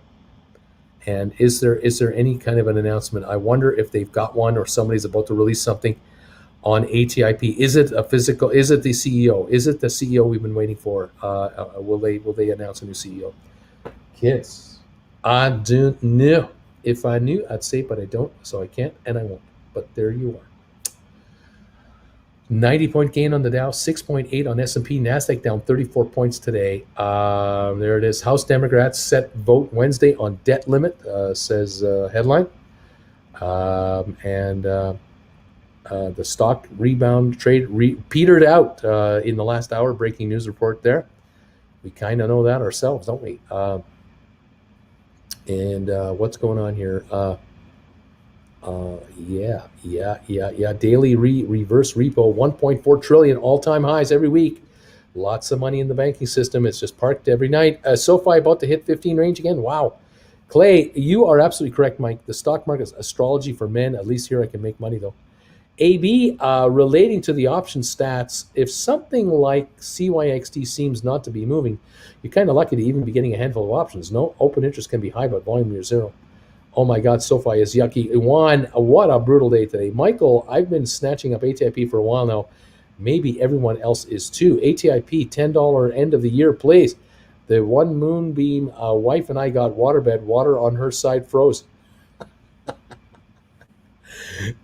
And is there any kind of an announcement? I wonder if they've got one, or somebody's about to release something on ATIP. Is it a physical? Is it the CEO? Is it the CEO we've been waiting for? Will they announce a new CEO? Kids, I don't know. If I knew, I'd say, but I don't, so I can't and I won't. But there you are. 90-point gain on the Dow, 6.8 on S&P. NASDAQ down 34 points today. There it is. House Democrats set vote Wednesday on debt limit, says headline. The stock rebound trade petered out in the last hour. Breaking news report there. We kind of know that ourselves, don't we? What's going on here? Daily reverse repo, 1.4 trillion, all-time highs every week. Lots of money in the banking system. It's just parked every night. SoFi about to hit 15 range again. Wow. Clay, you are absolutely correct, Mike. The stock market is astrology for men. At least here I can make money, though. AB, relating to the option stats, if something like CYXT seems not to be moving, you're kind of lucky to even be getting a handful of options. No, open interest can be high, but volume near zero. Oh my God, SoFi is yucky. Juan, what a brutal day today. Michael, I've been snatching up ATIP for a while now. Maybe everyone else is too. ATIP, $10 end of the year, please. The one moonbeam wife and I got waterbed. Water on her side froze.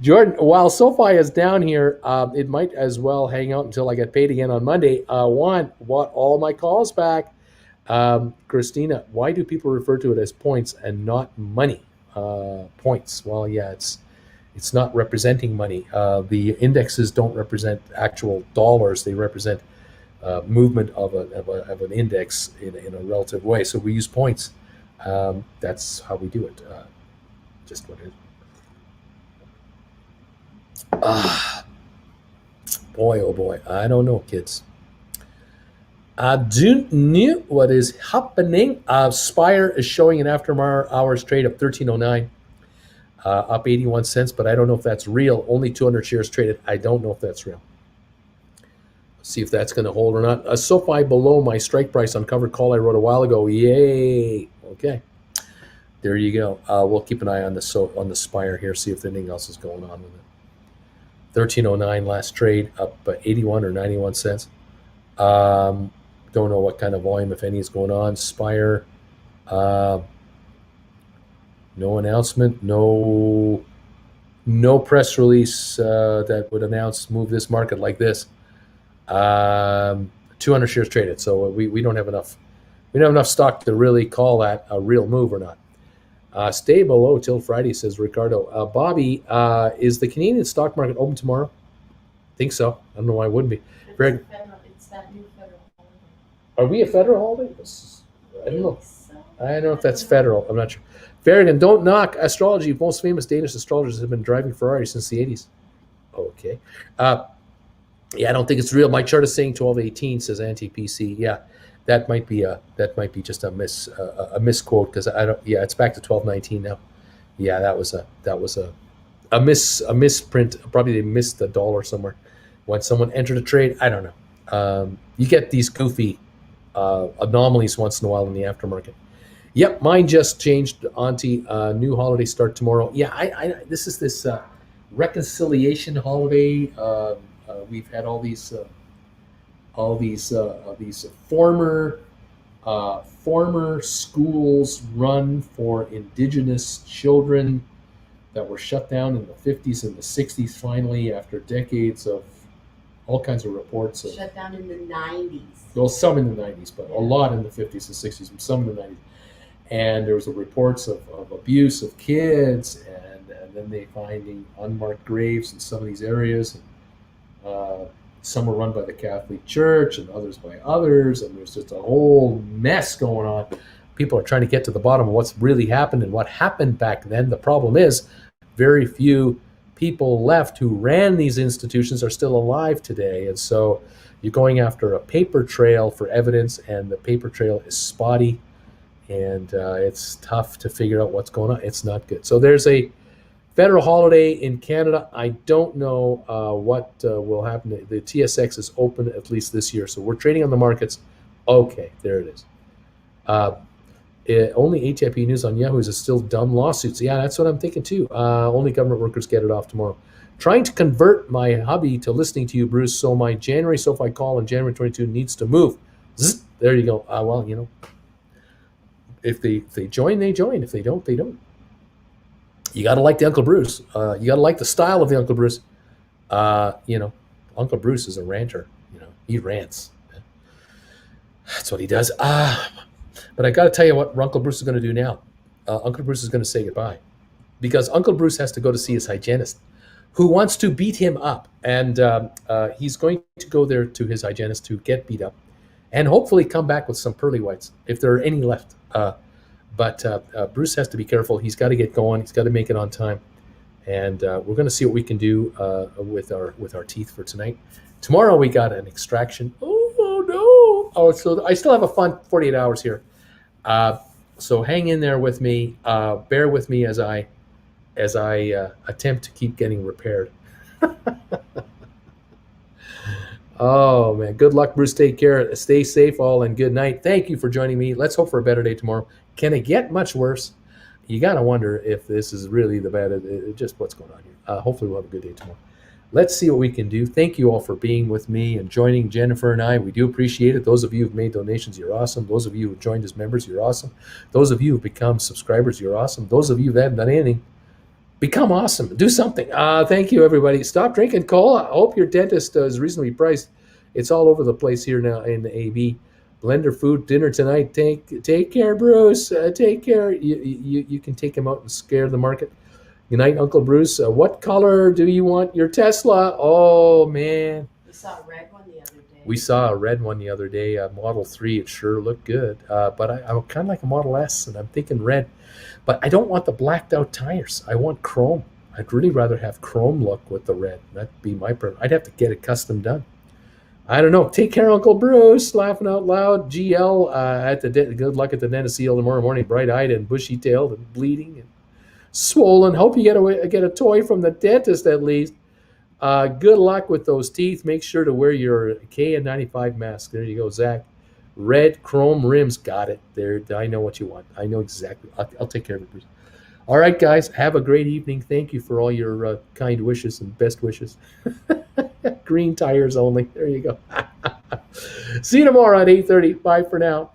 Jordan, while SoFi is down here, it might as well hang out until I get paid again on Monday. Want all my calls back. Christina, why do people refer to it as points and not money? Points. Well, yeah, it's not representing money. The indexes don't represent actual dollars. They represent movement of an index in a relative way. So we use points. That's how we do it. Just what it is. Boy, oh boy, I don't know, kids. I don't know what is happening. Spire is showing an after-hours trade of 1309, up 81 cents, but I don't know if that's real. Only 200 shares traded. I don't know if that's real. Let's see if that's going to hold or not. A SoFi below my strike price on covered call I wrote a while ago. Yay! Okay, there you go. We'll keep an eye on the Spire here, see if anything else is going on with it. 1309 last trade, up 81 or 91 cents. Don't know what kind of volume, if any, is going on. Spire, no announcement, no press release that would move this market like this. 200 shares traded, so we don't have enough. We don't have enough stock to really call that a real move or not. Stay below till Friday, says Ricardo. Bobby, is the Canadian stock market open tomorrow? I think so. I don't know why it wouldn't be. Greg, it's that new federal holiday. Are we a federal holiday? I don't know. I don't know if that's federal. I'm not sure. Farragon, don't knock astrology. Most famous Danish astrologers have been driving Ferrari since the 80s. Okay. Yeah, I don't think it's real. My chart is saying 1218, says anti-PC. Yeah, that might be just a misquote, because I don't. Yeah, it's back to 1219 now. Yeah, that was a misprint. Probably they missed the dollar somewhere when someone entered a trade. I don't know. You get these goofy anomalies once in a while in the aftermarket. Yep, mine just changed, Auntie. New holiday start tomorrow. Yeah, this is this reconciliation holiday. We've had all these former schools run for Indigenous children that were shut down in the 50s and the 60s. Finally, after decades of all kinds of reports of, Shut down in the 90s. well, some in the 90s, but a lot in the 50s and 60s, and some in the 90s. And there was reports of abuse of kids, and then they finding unmarked graves in some of these areas. And, some were run by the Catholic Church and others by others, and there's just a whole mess going on. People are trying to get to the bottom of what's really happened and what happened back then. The problem is very few people left who ran these institutions are still alive today, and so you're going after a paper trail for evidence, and the paper trail is spotty, and it's tough to figure out what's going on. It's not good. So there's a federal holiday in Canada. I don't know what will happen. The TSX is open at least this year, so we're trading on the markets. Okay, there it is. Only ATIP news on Yahoo is still dumb lawsuits. Yeah, that's what I'm thinking too. Only government workers get it off tomorrow. Trying to convert my hubby to listening to you, Bruce, so my January SoFi call on January 22 needs to move. Zzz, there you go. Well, if they join, they join. If they don't, they don't. You got to like the Uncle Bruce. You got to like the style of the Uncle Bruce. Uncle Bruce is a ranter. He rants. That's what he does. But I got to tell you what Uncle Bruce is going to do now. Uncle Bruce is going to say goodbye, because Uncle Bruce has to go to see his hygienist, who wants to beat him up, and he's going to go there to his hygienist to get beat up, and hopefully come back with some pearly whites if there are any left. But Bruce has to be careful. He's got to get going. He's got to make it on time. And we're going to see what we can do with our teeth for tonight. Tomorrow we got an extraction. Oh no! Oh, so I still have a fun 48 hours here. So hang in there with me. Bear with me as I attempt to keep getting repaired. Oh man, good luck, Bruce. Take care. Stay safe, all, and good night. Thank you for joining me. Let's hope for a better day tomorrow. Can it get much worse? You gotta wonder if this is really the bad. Just what's going on here. Hopefully, we'll have a good day tomorrow. Let's see what we can do. Thank you all for being with me and joining Jennifer and I. We do appreciate it. Those of you who've made donations, you're awesome. Those of you who joined as members, you're awesome. Those of you who've become subscribers, you're awesome. Those of you who haven't done anything, become awesome. Do something. Thank you, everybody. Stop drinking cola. I hope your dentist is reasonably priced. It's all over the place here now in the AB. Blender food dinner tonight. Take care, Bruce. Take care. You can take him out and scare the market. Good night, Uncle Bruce. What color do you want your Tesla? Oh, man. We saw a red one the other day. We saw a red one the other day, Model 3. It sure looked good. But I kind of like a Model S, and I'm thinking red. But I don't want the blacked out tires. I want chrome. I'd really rather have chrome look with the red. That'd be my preference. I'd have to get it custom done. I don't know. Take care, Uncle Bruce. Laughing out loud. GL good luck at the dentist tomorrow morning. Bright-eyed and bushy-tailed and bleeding and swollen. Hope you get a toy from the dentist at least. Good luck with those teeth. Make sure to wear your KN95 mask. There you go, Zach. Red chrome rims. Got it. There. I know what you want. I know exactly. I'll take care of it, Bruce. All right, guys. Have a great evening. Thank you for all your kind wishes and best wishes. Green tires only. There you go. See you tomorrow at 8:30. Bye for now.